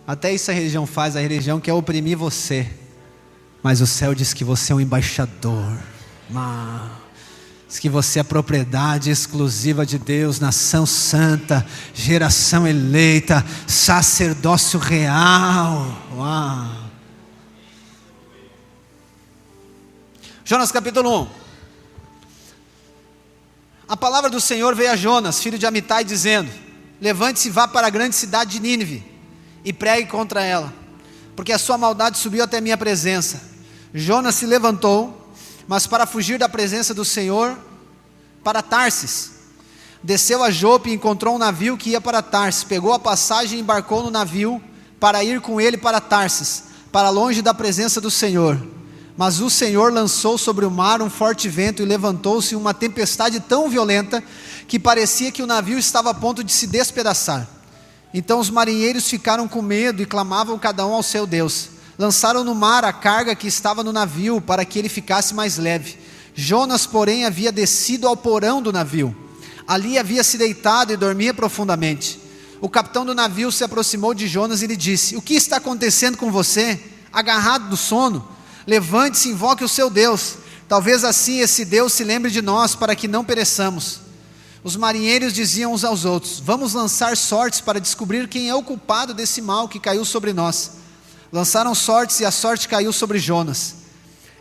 Até isso a religião faz, a religião quer oprimir você, mas o céu diz que você é um embaixador, diz que você é propriedade exclusiva de Deus, nação santa, geração eleita, sacerdócio real. Jonas capítulo 1. A palavra do Senhor veio a Jonas, filho de Amitai, dizendo: levante-se e vá para a grande cidade de Nínive e pregue contra ela, porque a sua maldade subiu até minha presença. Jonas se levantou, mas para fugir da presença do Senhor, para Tarsis. Desceu a Jope e encontrou um navio que ia para Tarsis. Pegou a passagem e embarcou no navio para ir com ele para Tarsis, para longe da presença do Senhor. Mas o Senhor lançou sobre o mar um forte vento e levantou-se uma tempestade tão violenta que parecia que o navio estava a ponto de se despedaçar. Então os marinheiros ficaram com medo e clamavam cada um ao seu Deus. Lançaram no mar a carga que estava no navio para que ele ficasse mais leve. Jonas, porém, havia descido ao porão do navio. Ali havia se deitado e dormia profundamente. O capitão do navio se aproximou de Jonas e lhe disse: o que está acontecendo com você, agarrado do sono? Levante-se e invoque o seu Deus. Talvez assim esse Deus se lembre de nós, para que não pereçamos. Os marinheiros diziam uns aos outros: vamos lançar sortes para descobrir quem é o culpado desse mal que caiu sobre nós. Lançaram sortes e a sorte caiu sobre Jonas.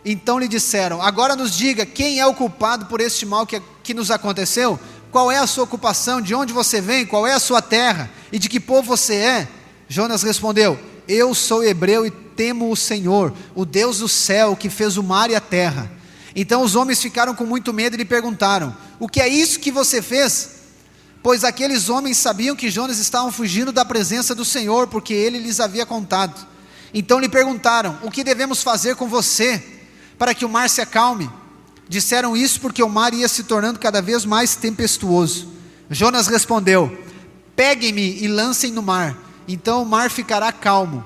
Então lhe disseram: agora nos diga, quem é o culpado por este mal que nos aconteceu? Qual é a sua ocupação? De onde você vem? Qual é a sua terra? E de que povo você é? Jonas respondeu: eu sou hebreu e temo o Senhor, o Deus do céu, que fez o mar e a terra. Então os homens ficaram com muito medo e lhe perguntaram: o que é isso que você fez? Pois aqueles homens sabiam que Jonas estava fugindo da presença do Senhor, porque ele lhes havia contado. Então lhe perguntaram: o que devemos fazer com você, para que o mar se acalme? Disseram isso porque o mar ia se tornando cada vez mais tempestuoso. Jonas respondeu: peguem-me e lancem no mar, então o mar ficará calmo,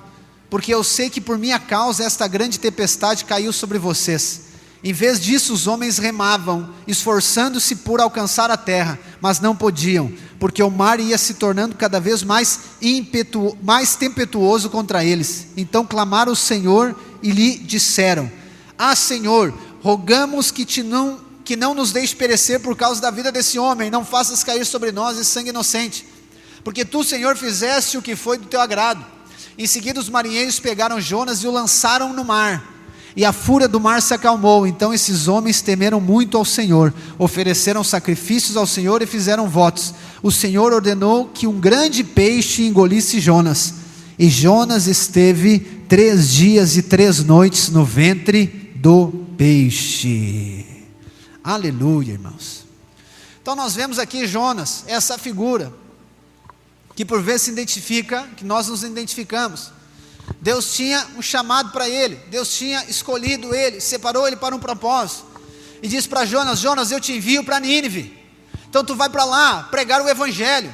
porque eu sei que por minha causa esta grande tempestade caiu sobre vocês. Em vez disso, os homens remavam, esforçando-se por alcançar a terra, mas não podiam, porque o mar ia se tornando cada vez mais tempestuoso contra eles. Então clamaram ao Senhor e lhe disseram: ah, Senhor, rogamos que não nos deixe perecer por causa da vida desse homem, não faças cair sobre nós esse sangue inocente, porque tu, Senhor, fizeste o que foi do teu agrado. Em seguida os marinheiros pegaram Jonas e o lançaram no mar, e a fúria do mar se acalmou. Então esses homens temeram muito ao Senhor, ofereceram sacrifícios ao Senhor e fizeram votos. O Senhor ordenou que um grande peixe engolisse Jonas, e Jonas esteve 3 dias e 3 noites no ventre do peixe. Aleluia, irmãos. Então nós vemos aqui Jonas, essa figura que por vezes se identifica, que nós nos identificamos. Deus tinha um chamado para ele, Deus tinha escolhido ele, separou ele para um propósito, e disse para Jonas: Jonas, eu te envio para Nínive, então tu vai para lá pregar o evangelho.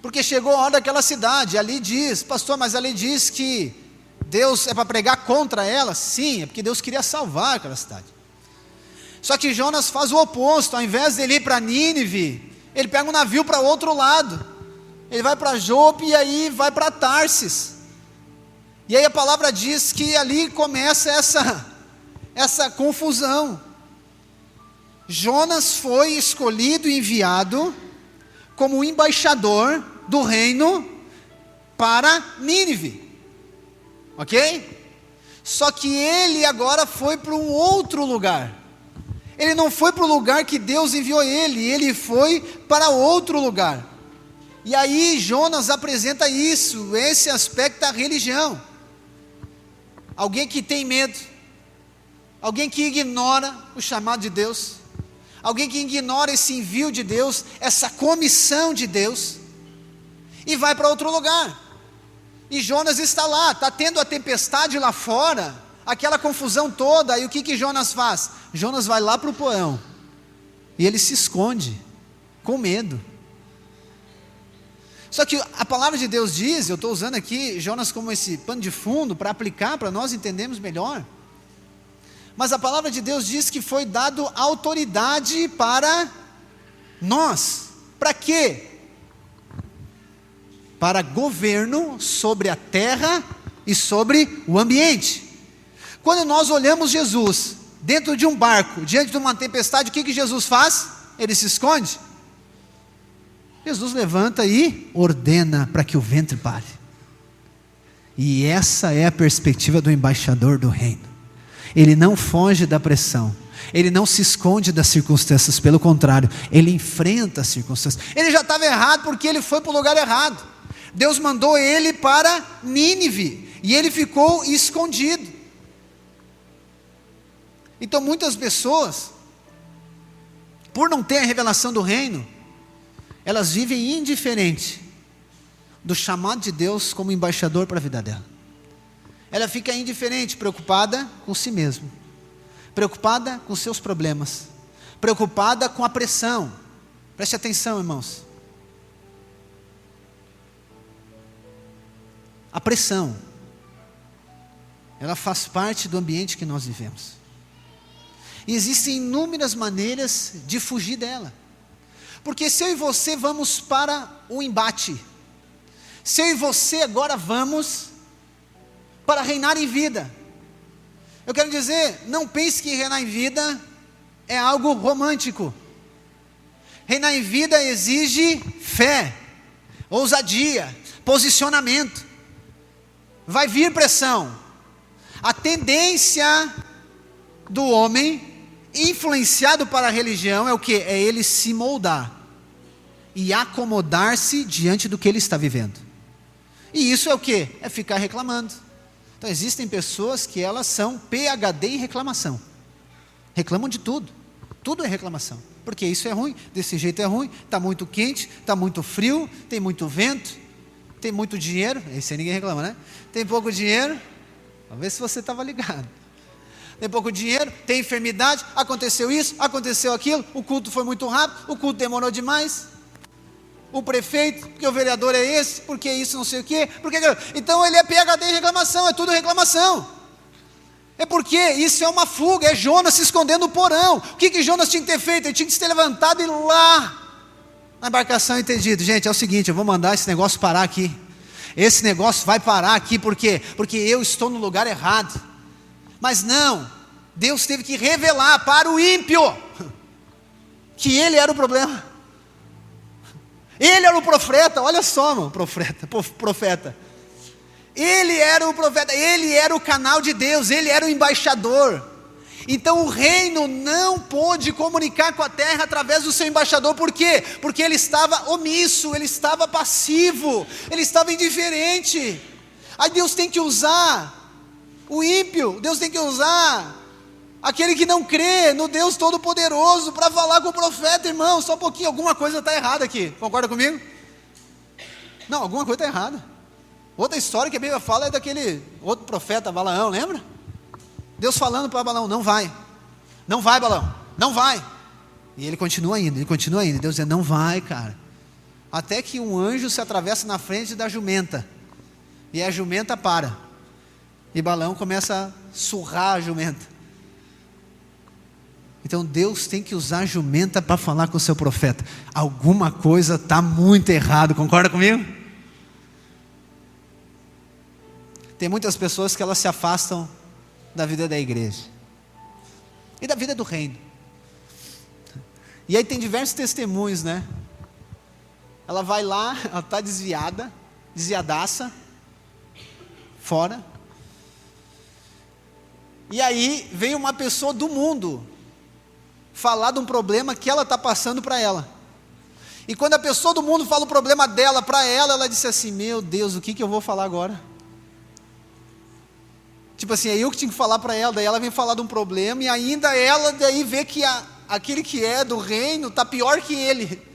porque chegou a hora daquela cidade. Ali diz, pastor, mas ali diz que Deus é para pregar contra ela. Sim, é porque Deus queria salvar aquela cidade. Só que Jonas faz o oposto. Ao invés de ele ir para Nínive, ele pega um navio para outro lado. Ele vai para Jope e aí vai para Tarsis. E aí a palavra diz que ali começa essa confusão. Jonas foi escolhido e enviado como embaixador do reino para Nínive. Ok? Só que ele agora foi para um outro lugar. Ele não foi para o lugar que Deus enviou ele foi para outro lugar. E aí Jonas apresenta isso, esse aspecto da religião. Alguém que tem medo, alguém que ignora o chamado de Deus, alguém que ignora esse envio de Deus, essa comissão de Deus, e vai para outro lugar. E Jonas está lá, está tendo a tempestade lá fora, aquela confusão toda, e o que Jonas faz? Jonas vai lá para o porão, e ele se esconde, com medo. Só que a palavra de Deus diz, eu estou usando aqui Jonas como esse pano de fundo, para aplicar, para nós entendermos melhor, mas a palavra de Deus diz que foi dado autoridade para nós. Para quê? Para governo sobre a terra e sobre o ambiente. Quando nós olhamos Jesus dentro de um barco, diante de uma tempestade, o que Jesus faz? Ele se esconde. Jesus levanta e ordena para que o vento pare. E essa é a perspectiva do embaixador do reino. Ele não foge da pressão, ele não se esconde das circunstâncias, pelo contrário, ele enfrenta as circunstâncias. Ele já estava errado porque ele foi para o lugar errado. Deus mandou ele para Nínive e ele ficou escondido. Então muitas pessoas, por não ter a revelação do reino, elas vivem indiferente do chamado de Deus como embaixador para a vida dela. Ela fica indiferente, preocupada com si mesma, preocupada com seus problemas, preocupada com a pressão. Preste atenção, irmãos. A pressão, ela faz parte do ambiente que nós vivemos. E existem inúmeras maneiras de fugir dela. Porque se eu e você vamos para o embate, se eu e você agora vamos para reinar em vida, eu quero dizer, não pense que reinar em vida é algo romântico. Reinar em vida exige fé, ousadia, posicionamento. Vai vir pressão. A tendência do homem, influenciado para a religião, é o que? É ele se moldar e acomodar-se diante do que ele está vivendo. E isso é o que? É ficar reclamando. Então existem pessoas que elas são PhD em reclamação. Reclamam de tudo. Tudo é reclamação. Porque isso é ruim, desse jeito é ruim, está muito quente, está muito frio, tem muito vento, tem muito dinheiro. Esse aí ninguém reclama, né? Tem pouco dinheiro. Vamos ver se você estava ligado. Tem pouco dinheiro, tem enfermidade, aconteceu isso, aconteceu aquilo, o culto foi muito rápido, o culto demorou demais. O prefeito, porque o vereador é esse, porque isso não sei o quê, porque... Então ele é PhD em reclamação, é tudo reclamação. É porque isso é uma fuga, é Jonas se escondendo no porão. O que Jonas tinha que ter feito? Ele tinha que se ter levantado e ir lá na embarcação, entendido. Gente, é o seguinte, eu vou mandar esse negócio parar aqui. Esse negócio vai parar aqui, por quê? Porque eu estou no lugar errado. Mas não, Deus teve que revelar para o ímpio que ele era o problema. Ele era o profeta, olha só, mano, profeta. Ele era o profeta, ele era o canal de Deus, ele era o embaixador. Então o reino não pôde comunicar com a terra através do seu embaixador. Por quê? Porque ele estava omisso, ele estava passivo, ele estava indiferente. Aí Deus tem que usar o ímpio, Deus tem que usar aquele que não crê no Deus Todo-Poderoso para falar com o profeta. Irmão, só um pouquinho, alguma coisa está errada aqui, concorda comigo? Não, alguma coisa está errada. Outra história que a Bíblia fala é daquele outro profeta, Balaão, lembra? Deus falando para Balaão, não vai Balaão, não vai. E ele continua indo, Deus dizendo, não vai, cara. até que um anjo se atravessa na frente da jumenta, e a jumenta para, e Balaão começa a surrar a jumenta. Então Deus tem que usar a jumenta para falar com o seu profeta. Alguma coisa está muito errado, concorda comigo? Tem muitas pessoas que elas se afastam da vida da igreja e da vida do reino. E aí tem diversos testemunhos, né? Ela vai lá, ela está desviadaça, fora. E aí vem uma pessoa do mundo falar de um problema que ela está passando para ela. E quando a pessoa do mundo fala o problema dela para ela, ela disse assim: meu Deus, o que eu vou falar agora? Tipo assim, é eu que tinha que falar para ela. Daí ela vem falar de um problema, e ainda ela daí vê que aquele que é do reino está pior que ele.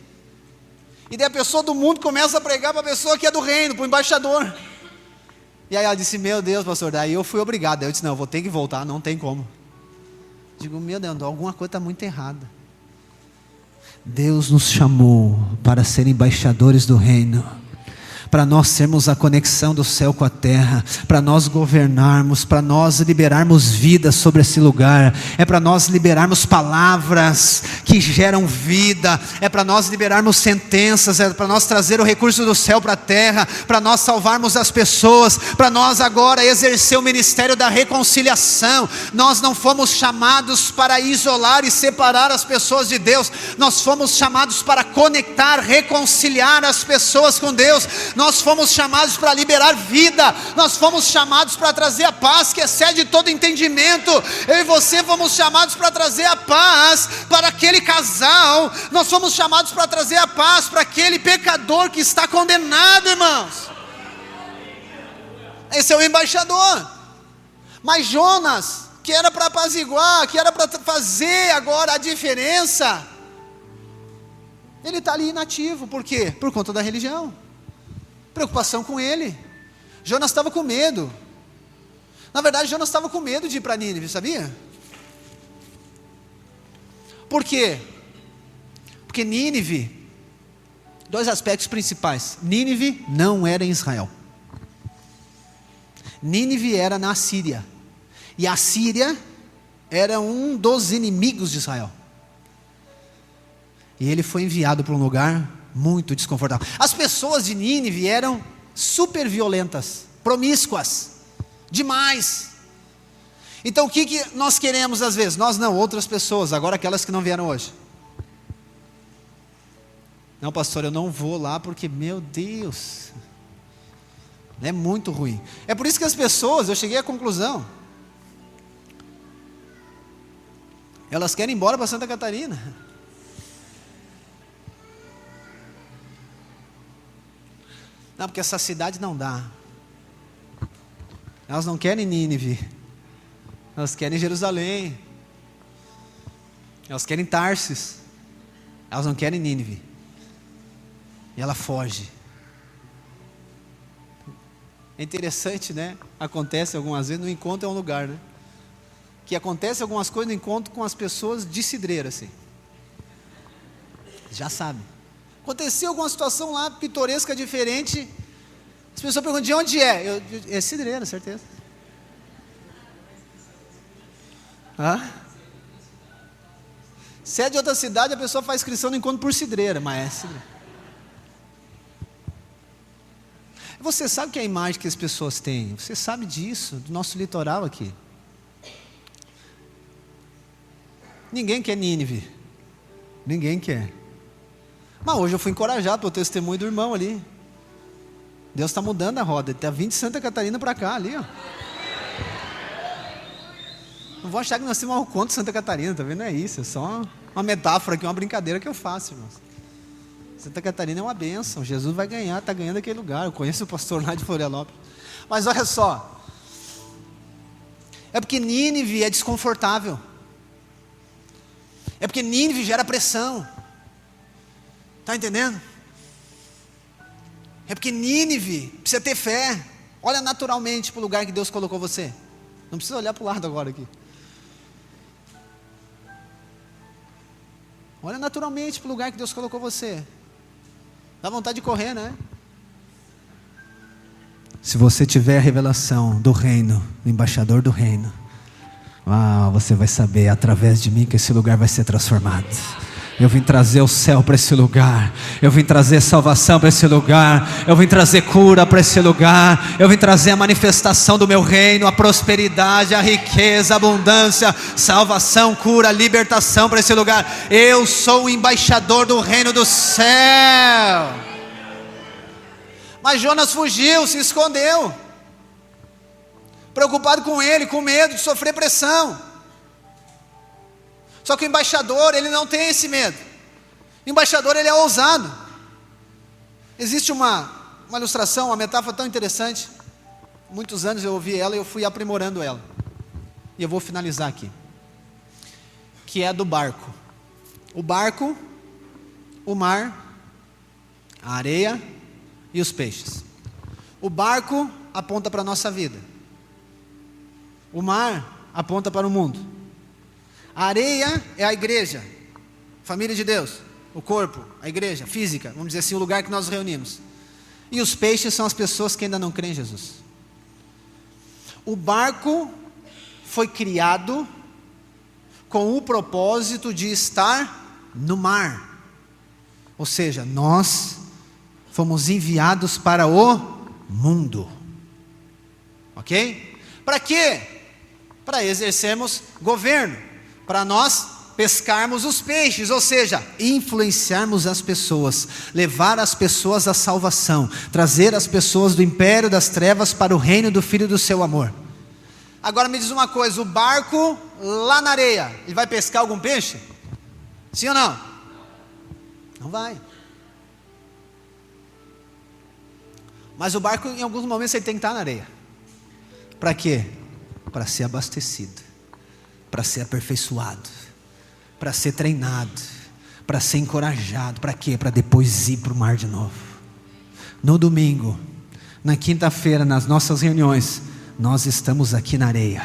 E daí a pessoa do mundo começa a pregar para a pessoa que é do reino, para o embaixador. E aí ela disse: meu Deus, pastor. Daí eu fui obrigado. Daí eu disse: não, eu vou ter que voltar, não tem como. Digo: meu Deus, alguma coisa está muito errada. Deus nos chamou para ser embaixadores do reino, para nós sermos a conexão do céu com a terra, para nós governarmos, para nós liberarmos vida sobre esse lugar, é para nós liberarmos palavras que geram vida, é para nós liberarmos sentenças, é para nós trazer o recurso do céu para a terra, para nós salvarmos as pessoas, para nós agora exercer o ministério da reconciliação. Nós não fomos chamados para isolar e separar as pessoas de Deus, nós fomos chamados para conectar, reconciliar as pessoas com Deus. Nós fomos chamados para liberar vida, nós fomos chamados para trazer a paz que excede todo entendimento. Eu e você fomos chamados para trazer a paz para aquele casal, nós fomos chamados para trazer a paz para aquele pecador que está condenado, irmãos. Esse é o embaixador. Mas Jonas, que era para apaziguar, que era para fazer agora a diferença, ele está ali inativo. Por quê? Por conta da religião. Preocupação com ele. Jonas estava com medo. Na verdade, Jonas estava com medo de ir para Nínive, sabia? Por quê? Porque Nínive, dois aspectos principais. Nínive não era em Israel. Nínive era na Síria. E a Síria era um dos inimigos de Israel. E ele foi enviado para um lugar muito desconfortável. As pessoas de Nínive eram super violentas, promíscuas, demais. Então o que nós queremos às vezes? Nós não, outras pessoas, agora aquelas que não vieram hoje. Não, pastor, eu não vou lá porque, meu Deus, é muito ruim. É por isso que as pessoas, eu cheguei à conclusão, elas querem ir embora para Santa Catarina. Não, porque essa cidade não dá. Elas não querem Nínive, elas querem Jerusalém, elas querem Tarsis, elas não querem Nínive. E ela foge. É interessante, né? Acontece algumas vezes, no encontro é um lugar, né? Que acontece algumas coisas no encontro com as pessoas de cidreira, assim. Já sabe. Aconteceu alguma situação lá, pitoresca, diferente. As pessoas perguntam: de onde é? É cidreira, certeza. Se é de outra cidade, a pessoa faz inscrição no encontro por cidreira, mas é cidreira. Você sabe que é a imagem que as pessoas têm? Você sabe disso, do nosso litoral aqui. Ninguém quer Nínive. Ninguém quer. Mas hoje eu fui encorajado pelo testemunho do irmão ali. Deus está mudando a roda. Ele está vindo de Santa Catarina para cá, ali, ó. Não vou achar que nós temos um conto de Santa Catarina, tá vendo? Não é isso, é só uma metáfora aqui, uma brincadeira que eu faço, irmãos. Santa Catarina é uma bênção. Jesus vai ganhar, está ganhando aquele lugar. Eu conheço o pastor lá de Florianópolis. Mas olha só. É porque Nínive é desconfortável. É porque Nínive gera pressão. Está entendendo? É porque Nínive precisa ter fé. Olha naturalmente para o lugar que Deus colocou você. Não precisa olhar para o lado agora aqui. Olha naturalmente para o lugar que Deus colocou você. Dá vontade de correr, né? Se você tiver a revelação do reino, do embaixador do reino, você vai saber através de mim que esse lugar vai ser transformado. Eu vim trazer o céu para esse lugar. Eu vim trazer salvação para esse lugar. Eu vim trazer cura para esse lugar. Eu vim trazer a manifestação do meu reino, a prosperidade, a riqueza, a abundância, salvação, cura, libertação para esse lugar. Eu sou o embaixador do reino do céu. Mas Jonas fugiu, se escondeu, preocupado com ele, com medo de sofrer pressão. Só que o embaixador, ele não tem esse medo. O embaixador, ele é ousado. Existe uma ilustração, uma metáfora tão interessante. Muitos anos eu ouvi ela e eu fui aprimorando ela. E eu vou finalizar aqui. Que é a do barco. O barco, o mar, a areia e os peixes. O barco aponta para a nossa vida. O mar aponta para o mundo. A areia é a igreja, família de Deus, o corpo, a igreja física, vamos dizer assim, o lugar que nós nos reunimos. E os peixes são as pessoas que ainda não creem em Jesus. O barco foi criado com o propósito de estar no mar. Ou seja, nós fomos enviados para o mundo. Ok? Para quê? Para exercermos governo. Para nós pescarmos os peixes, ou seja, influenciarmos as pessoas, levar as pessoas à salvação, trazer as pessoas do império das trevas para o reino do Filho do seu amor. Agora me diz uma coisa, o barco lá na areia, ele vai pescar algum peixe? Sim ou não? Não vai. Mas o barco em alguns momentos ele tem que estar na areia. Para quê? Para ser abastecido, para ser aperfeiçoado, para ser treinado, para ser encorajado. Para quê? Para depois ir para o mar de novo. No domingo, na quinta-feira, nas nossas reuniões, nós estamos aqui na areia,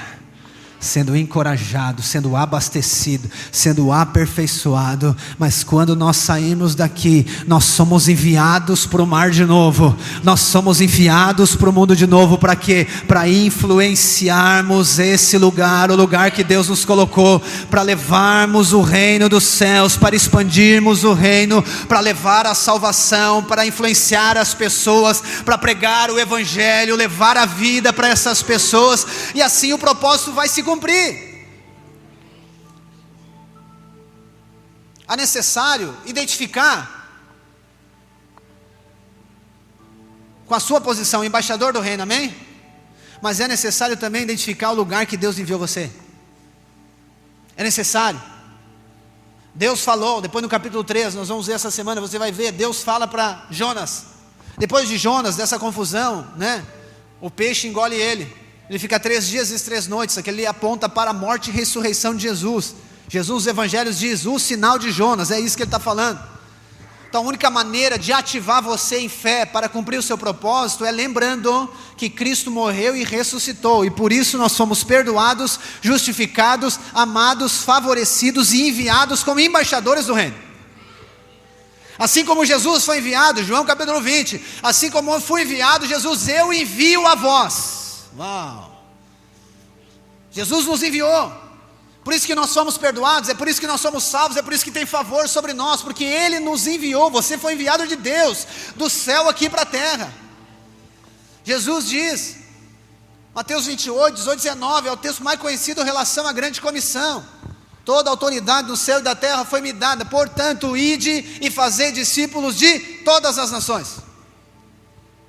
sendo encorajado, sendo abastecido, sendo aperfeiçoado. Mas quando nós saímos daqui, nós somos enviados para o mar de novo, nós somos enviados para o mundo de novo. Para quê? Para influenciarmos esse lugar, o lugar que Deus nos colocou, para levarmos o reino dos céus, para expandirmos o reino, para levar a salvação, para influenciar as pessoas, para pregar o evangelho, levar a vida para essas pessoas, e assim o propósito vai se cumprir. É necessário identificar com a sua posição, embaixador do reino, amém? Mas é necessário também identificar o lugar que Deus enviou você. É necessário. Deus falou, depois no capítulo 3, nós vamos ver essa semana, você vai ver, Deus fala para Jonas. Depois de Jonas, dessa confusão, né? O peixe engole ele. Ele fica 3 dias e 3 noites. Aquele aponta para a morte e ressurreição de Jesus. Jesus, os evangelhos diz, o sinal de Jonas, é isso que ele está falando. Então a única maneira de ativar você em fé para cumprir o seu propósito é lembrando que Cristo morreu e ressuscitou, e por isso nós fomos perdoados, justificados, amados, favorecidos e enviados como embaixadores do reino. Assim como Jesus foi enviado, João capítulo 20, assim como eu fui enviado, Jesus, eu envio a vós. Uau! Jesus nos enviou, por isso que nós somos perdoados, é por isso que nós somos salvos, é por isso que tem favor sobre nós, porque Ele nos enviou. Você foi enviado de Deus, do céu aqui para a terra. Jesus diz, Mateus 28, 18, 19, é o texto mais conhecido em relação à grande comissão: toda a autoridade do céu e da terra foi me dada, portanto ide e fazei discípulos de todas as nações.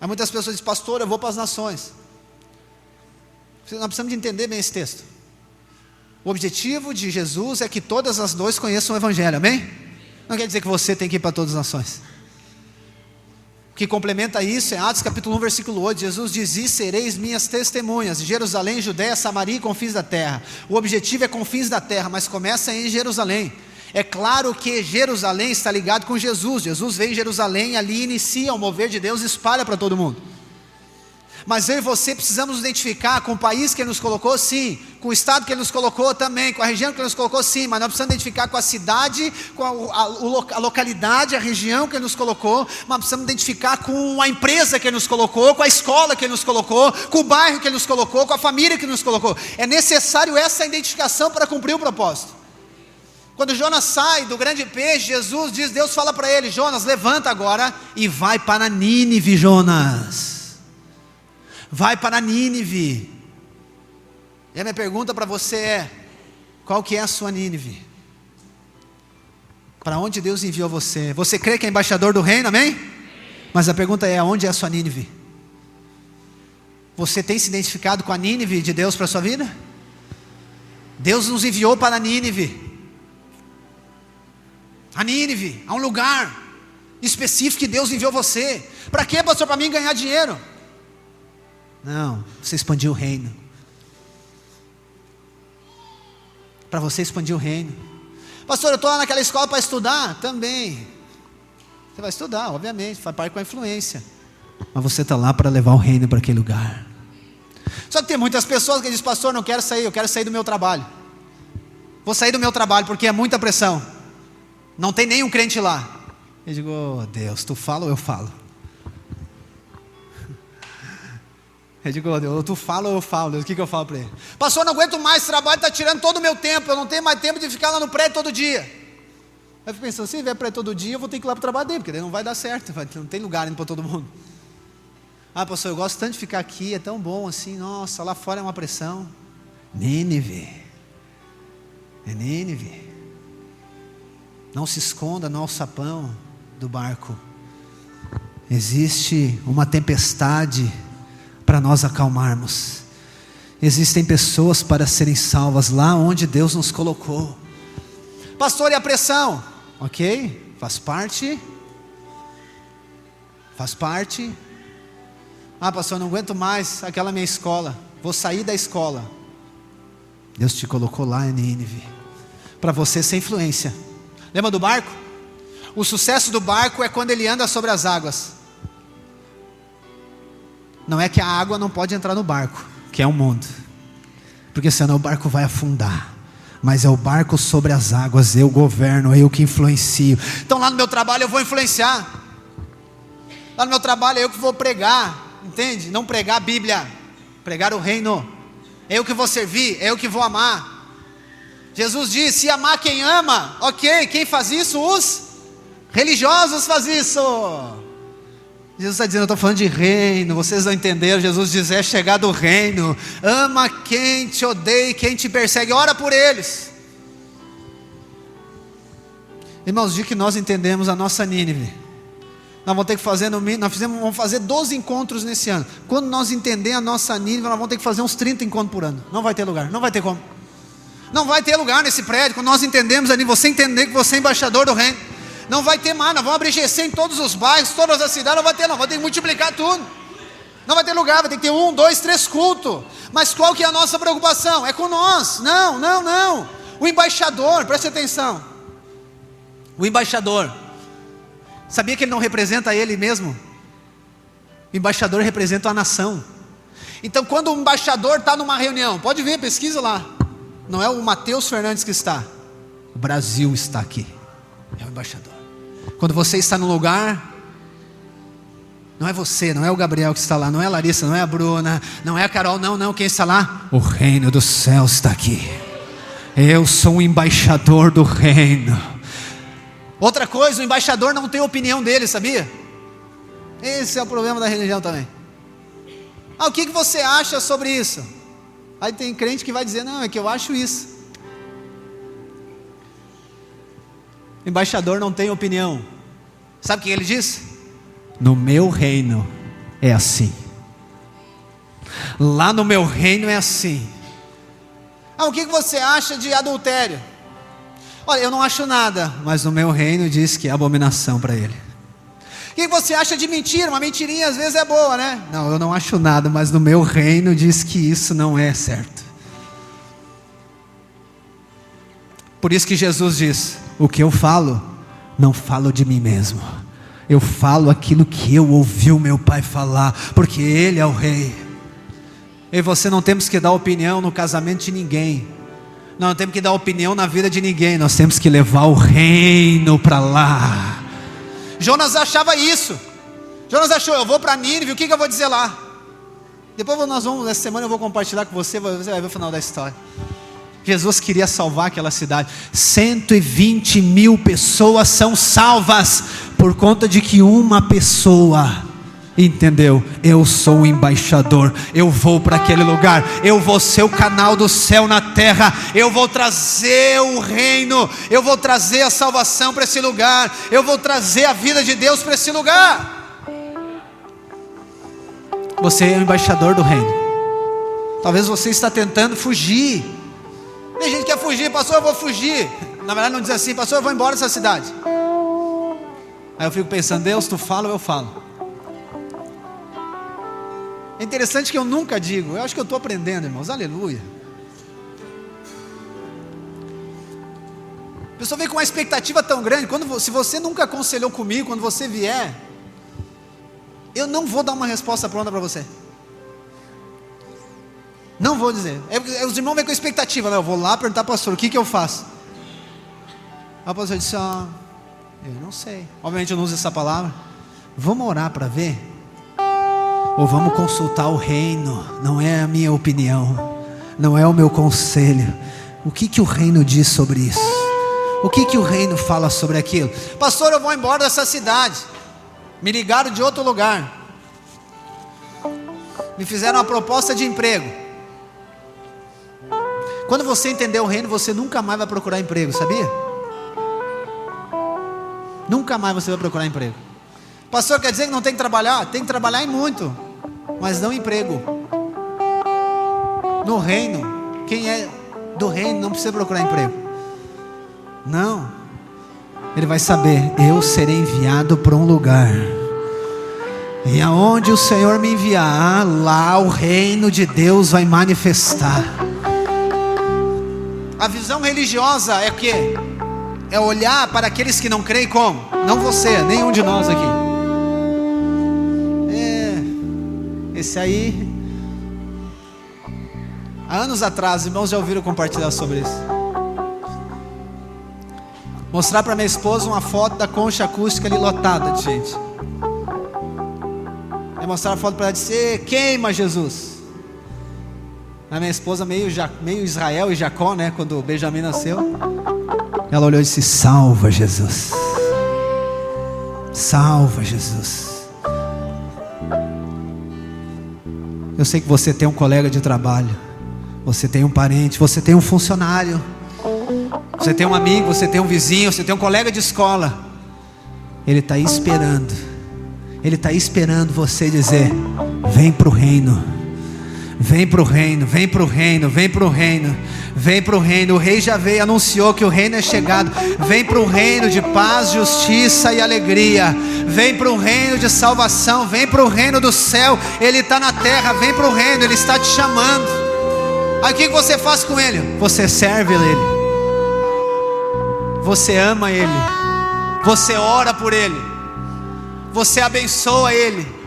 Há muitas pessoas dizem, pastor, eu vou para as nações. Nós precisamos de entender bem esse texto. O objetivo de Jesus é que todas as nações conheçam o evangelho, amém? Não quer dizer que você tem que ir para todas as nações. O que complementa isso é Atos capítulo 1, versículo 8, Jesus diz, e sereis minhas testemunhas, em Jerusalém, Judeia, Samaria e confins da terra. O objetivo é confins da terra, mas começa em Jerusalém. É claro que Jerusalém está ligado com Jesus. Jesus veio em Jerusalém, ali inicia o mover de Deus e espalha para todo mundo. Mas eu e você precisamos nos identificar com o país que Ele nos colocou, sim. Com o estado que Ele nos colocou também. Com a região que Ele nos colocou, sim. Mas nós precisamos identificar com a cidade, com a localidade, a região que Ele nos colocou. Mas precisamos identificar com a empresa que Ele nos colocou, com a escola que Ele nos colocou, com o bairro que Ele nos colocou, com a família que Ele nos colocou. É necessário essa identificação para cumprir o propósito. Quando Jonas sai do grande peixe, Deus fala para ele: Jonas, levanta agora e vai para Nínive, Jonas. Vai para Nínive. E a minha pergunta para você é: qual que é a sua Nínive? Para onde Deus enviou você? Você crê que é embaixador do reino, amém? Mas a pergunta é: onde é a sua Nínive? Você tem se identificado com a Nínive de Deus para a sua vida? Deus nos enviou para Nínive. A Nínive, a um lugar específico que Deus enviou você. Para quê, pastor? Para mim ganhar dinheiro? Não, você expandir o reino. Para você expandir o reino. Pastor, eu estou lá naquela escola para estudar? Também. Você vai estudar, obviamente, faz parte com a influência. Mas você está lá para levar o reino para aquele lugar. Só que tem muitas pessoas que dizem: pastor, não quero sair, eu quero sair do meu trabalho. Vou sair do meu trabalho porque é muita pressão. Não tem nenhum crente lá. Eu digo: oh, Deus, tu fala ou eu falo? Eu digo: oh, Deus, tu fala ou eu falo? Deus, o que eu falo para ele? Pastor, eu não aguento mais, esse trabalho está tirando todo o meu tempo. Eu não tenho mais tempo de ficar lá no prédio todo dia. Aí eu fico pensando: se vier prédio todo dia, eu vou ter que ir lá para o trabalho dele, porque daí não vai dar certo, não tem lugar indo para todo mundo. Ah, pastor, eu gosto tanto de ficar aqui, é tão bom assim. Nossa, lá fora é uma pressão. Nínive. É Nínive. Não se esconda no alçapão do barco. Existe uma tempestade para nós acalmarmos. Existem pessoas para serem salvas lá onde Deus nos colocou. Pastor, e a pressão? Ok, faz parte. Faz parte. Ah, pastor, eu não aguento mais aquela minha escola. Vou sair da escola. Deus te colocou lá em Nínive para você ser influência. Lembra do barco? O sucesso do barco é quando ele anda sobre as águas. Não é que a água não pode entrar no barco, que é o mundo, porque senão o barco vai afundar. Mas é o barco sobre as águas, eu governo, eu que influencio. Então lá no meu trabalho eu vou influenciar. Lá no meu trabalho é eu que vou pregar, entende? Não pregar a Bíblia, pregar o reino. É eu que vou servir, é eu que vou amar. Jesus disse: amar quem ama. Ok, quem faz isso? Os religiosos fazem isso. Jesus está dizendo: eu estou falando de reino, vocês não entenderam. Jesus diz: é chegado o reino. Ama quem te odeia e quem te persegue, ora por eles. Irmãos, o dia que nós entendemos a nossa Nínive, nós vamos ter que fazer vamos fazer 12 encontros nesse ano. Quando nós entender a nossa Nínive, nós vamos ter que fazer uns 30 encontros por ano. Não vai ter lugar, não vai ter como. Não vai ter lugar nesse prédio. Quando nós entendemos ali, você entender que você é embaixador do reino, não vai ter mais. Nós vamos abrir GC em todos os bairros, todas as cidades. Não vai ter que multiplicar tudo. Não vai ter lugar, vai ter que ter 1, 2, 3 cultos. Mas qual que é a nossa preocupação? É com nós. Não. O embaixador, preste atenção. O embaixador, sabia que ele não representa ele mesmo? O embaixador representa a nação. Então quando o embaixador está numa reunião, pode ver, pesquisa lá. Não é o Mateus Fernandes que está, o Brasil está aqui. É o embaixador. Quando você está no lugar, não é você, não é o Gabriel que está lá, não é a Larissa, não é a Bruna, não é a Carol, não, quem está lá? O reino dos céus está aqui. Eu sou o embaixador do reino. Outra coisa, o embaixador não tem opinião dele, sabia? Esse é o problema da religião também. O que você acha sobre isso? Aí tem crente que vai dizer: não, é que eu acho isso. O embaixador não tem opinião. Sabe o que ele diz? No meu reino é assim. Lá no meu reino é assim. O que você acha de adultério? Olha, eu não acho nada, mas no meu reino diz que é abominação para ele. O que você acha de mentira? Uma mentirinha às vezes é boa, né? Não, eu não acho nada, mas no meu reino diz que isso não é certo. Por isso que Jesus diz: o que eu falo, não falo de mim mesmo, Eu falo aquilo que eu ouvi o meu pai falar, porque Ele é o Rei. Eu e você não temos que dar opinião no casamento de ninguém. Nós não temos que dar opinião na vida de ninguém. Nós temos que levar o reino para lá. Jonas achava isso. Jonas achou, eu vou para Nínive, o que eu vou dizer lá? Depois essa semana eu vou compartilhar com você, você vai ver o final da história. Jesus queria salvar aquela cidade. 120 mil pessoas são salvas por conta de que uma pessoa entendeu: eu sou o embaixador, eu vou para aquele lugar, eu vou ser o canal do céu na terra, eu vou trazer o reino, eu vou trazer a salvação para esse lugar, eu vou trazer a vida de Deus para esse lugar. Você é o embaixador do reino. Talvez você está tentando fugir. Tem gente que quer fugir, pastor, eu vou fugir. Na verdade não diz assim, pastor, eu vou embora dessa cidade. Aí eu fico pensando, Deus, tu fala ou eu falo? É interessante que eu nunca digo. Eu acho que eu estou aprendendo, irmãos, aleluia. A pessoa vem com uma expectativa tão grande. Se você nunca aconselhou comigo, quando você vier, eu não vou dar uma resposta pronta para você. Não vou dizer. Os irmãos vêm com expectativa. Eu vou lá perguntar para o pastor, o que eu faço? Aí o pastor disse, eu não sei. Obviamente eu não uso essa palavra. Vamos orar para ver? Ou vamos consultar o reino? Não é a minha opinião, não é o meu conselho. O que o reino diz sobre isso? O que o reino fala sobre aquilo? Pastor, eu vou embora dessa cidade. Me ligaram de outro lugar. Me fizeram uma proposta de emprego. Quando você entender o reino, você nunca mais vai procurar emprego, sabia? Nunca mais você vai procurar emprego. Pastor, quer dizer que não tem que trabalhar? Tem que trabalhar em muito, mas não emprego. No reino, quem é do reino não precisa procurar emprego. Não. Ele vai saber, eu serei enviado para um lugar, e aonde o Senhor me enviar, lá o reino de Deus vai manifestar. A visão religiosa é o quê? É olhar para aqueles que não creem como? Não você, nenhum de nós aqui. Esse aí, há anos atrás, irmãos já ouviram compartilhar sobre isso. Mostrar para minha esposa uma foto da concha acústica ali lotada de gente. Aí mostrar a foto para ela e dizer, queima Jesus. A minha esposa meio Israel e Jacó, né? Quando Benjamim nasceu, ela olhou e disse, salva Jesus, salva Jesus. Eu sei que você tem um colega de trabalho, você tem um parente, você tem um funcionário, você tem um amigo, você tem um vizinho, você tem um colega de escola. Ele está esperando, ele está esperando você dizer, vem para o reino. Vem para o reino, vem para o reino, vem para o reino, vem para o reino. O rei já veio, anunciou que o reino é chegado. Vem para o reino de paz, justiça e alegria. Vem para o reino de salvação, vem para o reino do céu. Ele está na terra, vem para o reino, Ele está te chamando. Aí o que você faz com Ele? Você serve Ele, você ama Ele, você ora por Ele, você abençoa Ele.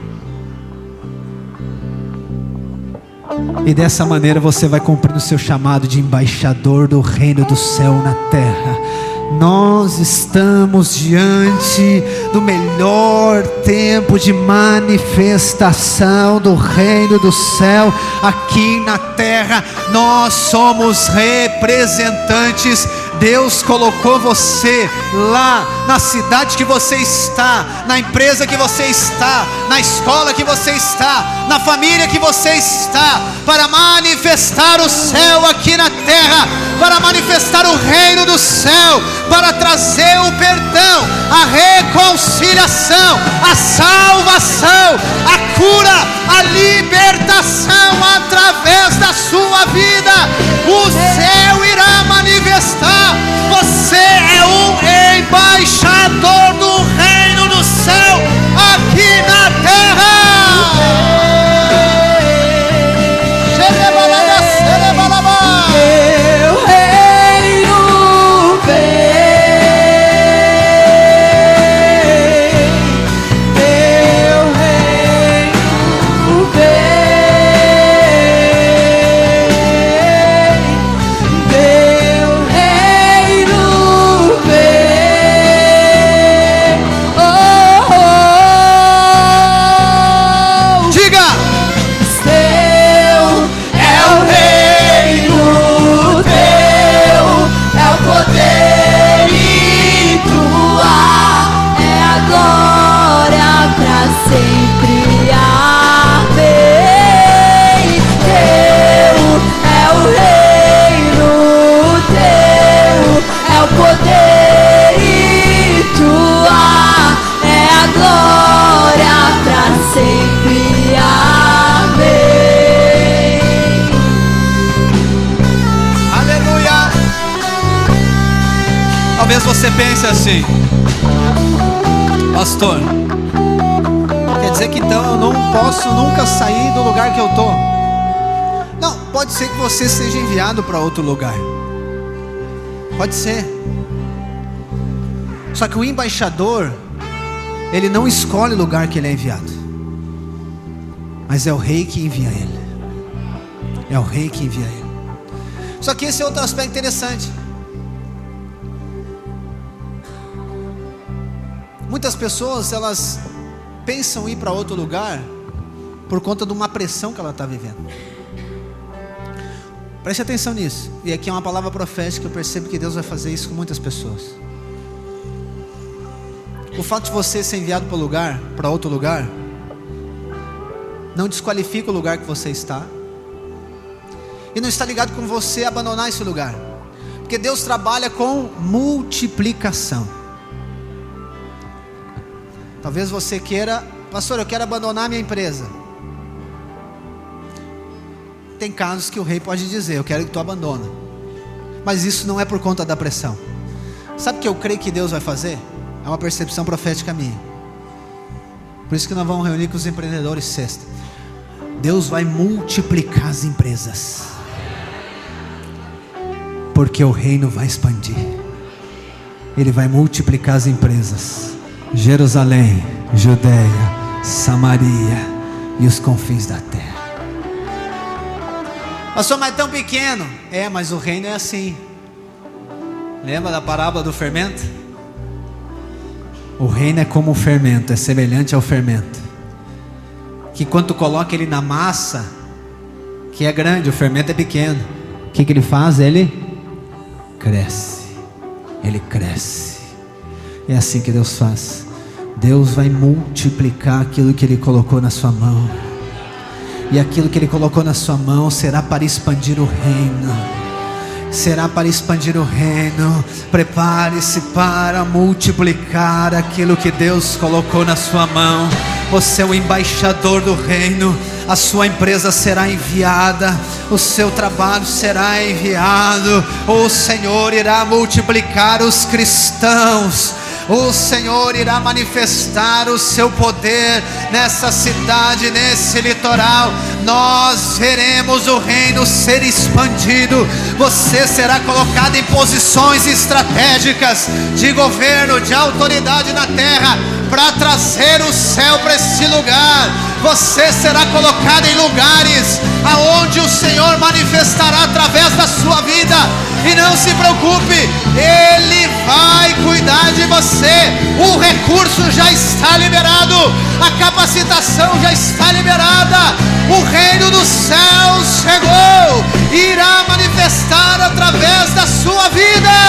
E dessa maneira você vai cumprir o seu chamado de embaixador do reino do céu na terra. Nós estamos diante do melhor tempo de manifestação do reino do céu aqui na terra. Nós somos representantes. Deus colocou você lá na cidade que você está, na empresa que você está, na escola que você está, na família que você está, para manifestar o céu aqui na terra, para manifestar o reino do céu, para trazer o perdão, a reconciliação, a salvação, a cura, a libertação através da sua vida. O céu irá manifestar. Você é um embaixador do reino do céu aqui na terra. Teu reino vem, você pensa assim: pastor, quer dizer que então eu não posso nunca sair do lugar que eu estou? Não, pode ser que você seja enviado para outro lugar. Pode ser. Só que o embaixador, ele não escolhe o lugar que ele é enviado, mas é o rei que envia ele. É o rei que envia ele. Só que esse é outro aspecto interessante. Muitas pessoas, elas pensam em ir para outro lugar por conta de uma pressão que ela está vivendo. Preste atenção nisso. E aqui é uma palavra profética. Eu percebo que Deus vai fazer isso com muitas pessoas. O fato de você ser enviado para outro lugar, não desqualifica o lugar que você está. E não está ligado com você abandonar esse lugar. Porque Deus trabalha com multiplicação. Talvez você queira: pastor, eu quero abandonar minha empresa. Tem casos que o rei pode dizer: eu quero que tu abandona. Mas isso não é por conta da pressão. Sabe o que eu creio que Deus vai fazer? É uma percepção profética minha. Por isso que nós vamos reunir com os empreendedores sexta. Deus vai multiplicar as empresas, porque o reino vai expandir. Ele vai multiplicar as empresas. Jerusalém, Judeia, Samaria e os confins da terra. Pastor, mas é tão pequeno. É, mas o reino é assim. Lembra da parábola do fermento? O reino é como um fermento, é semelhante ao fermento, que quando tu coloca ele na massa, que é grande, o fermento é pequeno, o que ele faz? Ele cresce. Ele cresce. É assim que Deus faz. Deus vai multiplicar aquilo que Ele colocou na sua mão. E aquilo que Ele colocou na sua mão será para expandir o reino. Será para expandir o reino. Prepare-se para multiplicar aquilo que Deus colocou na sua mão. Você é o embaixador do reino. A sua empresa será enviada, o seu trabalho será enviado. O Senhor irá multiplicar os cristãos. O Senhor irá manifestar o seu poder nessa cidade, nesse litoral. Nós veremos o reino ser expandido. Você será colocado em posições estratégicas de governo, de autoridade na terra, para trazer o céu para esse lugar. Você será colocado em lugares aonde o Senhor manifestará através da sua vida. E não se preocupe, Ele vai cuidar de você. O recurso já está liberado, a capacitação já está liberada. O reino dos céus chegou, irá manifestar através da sua vida.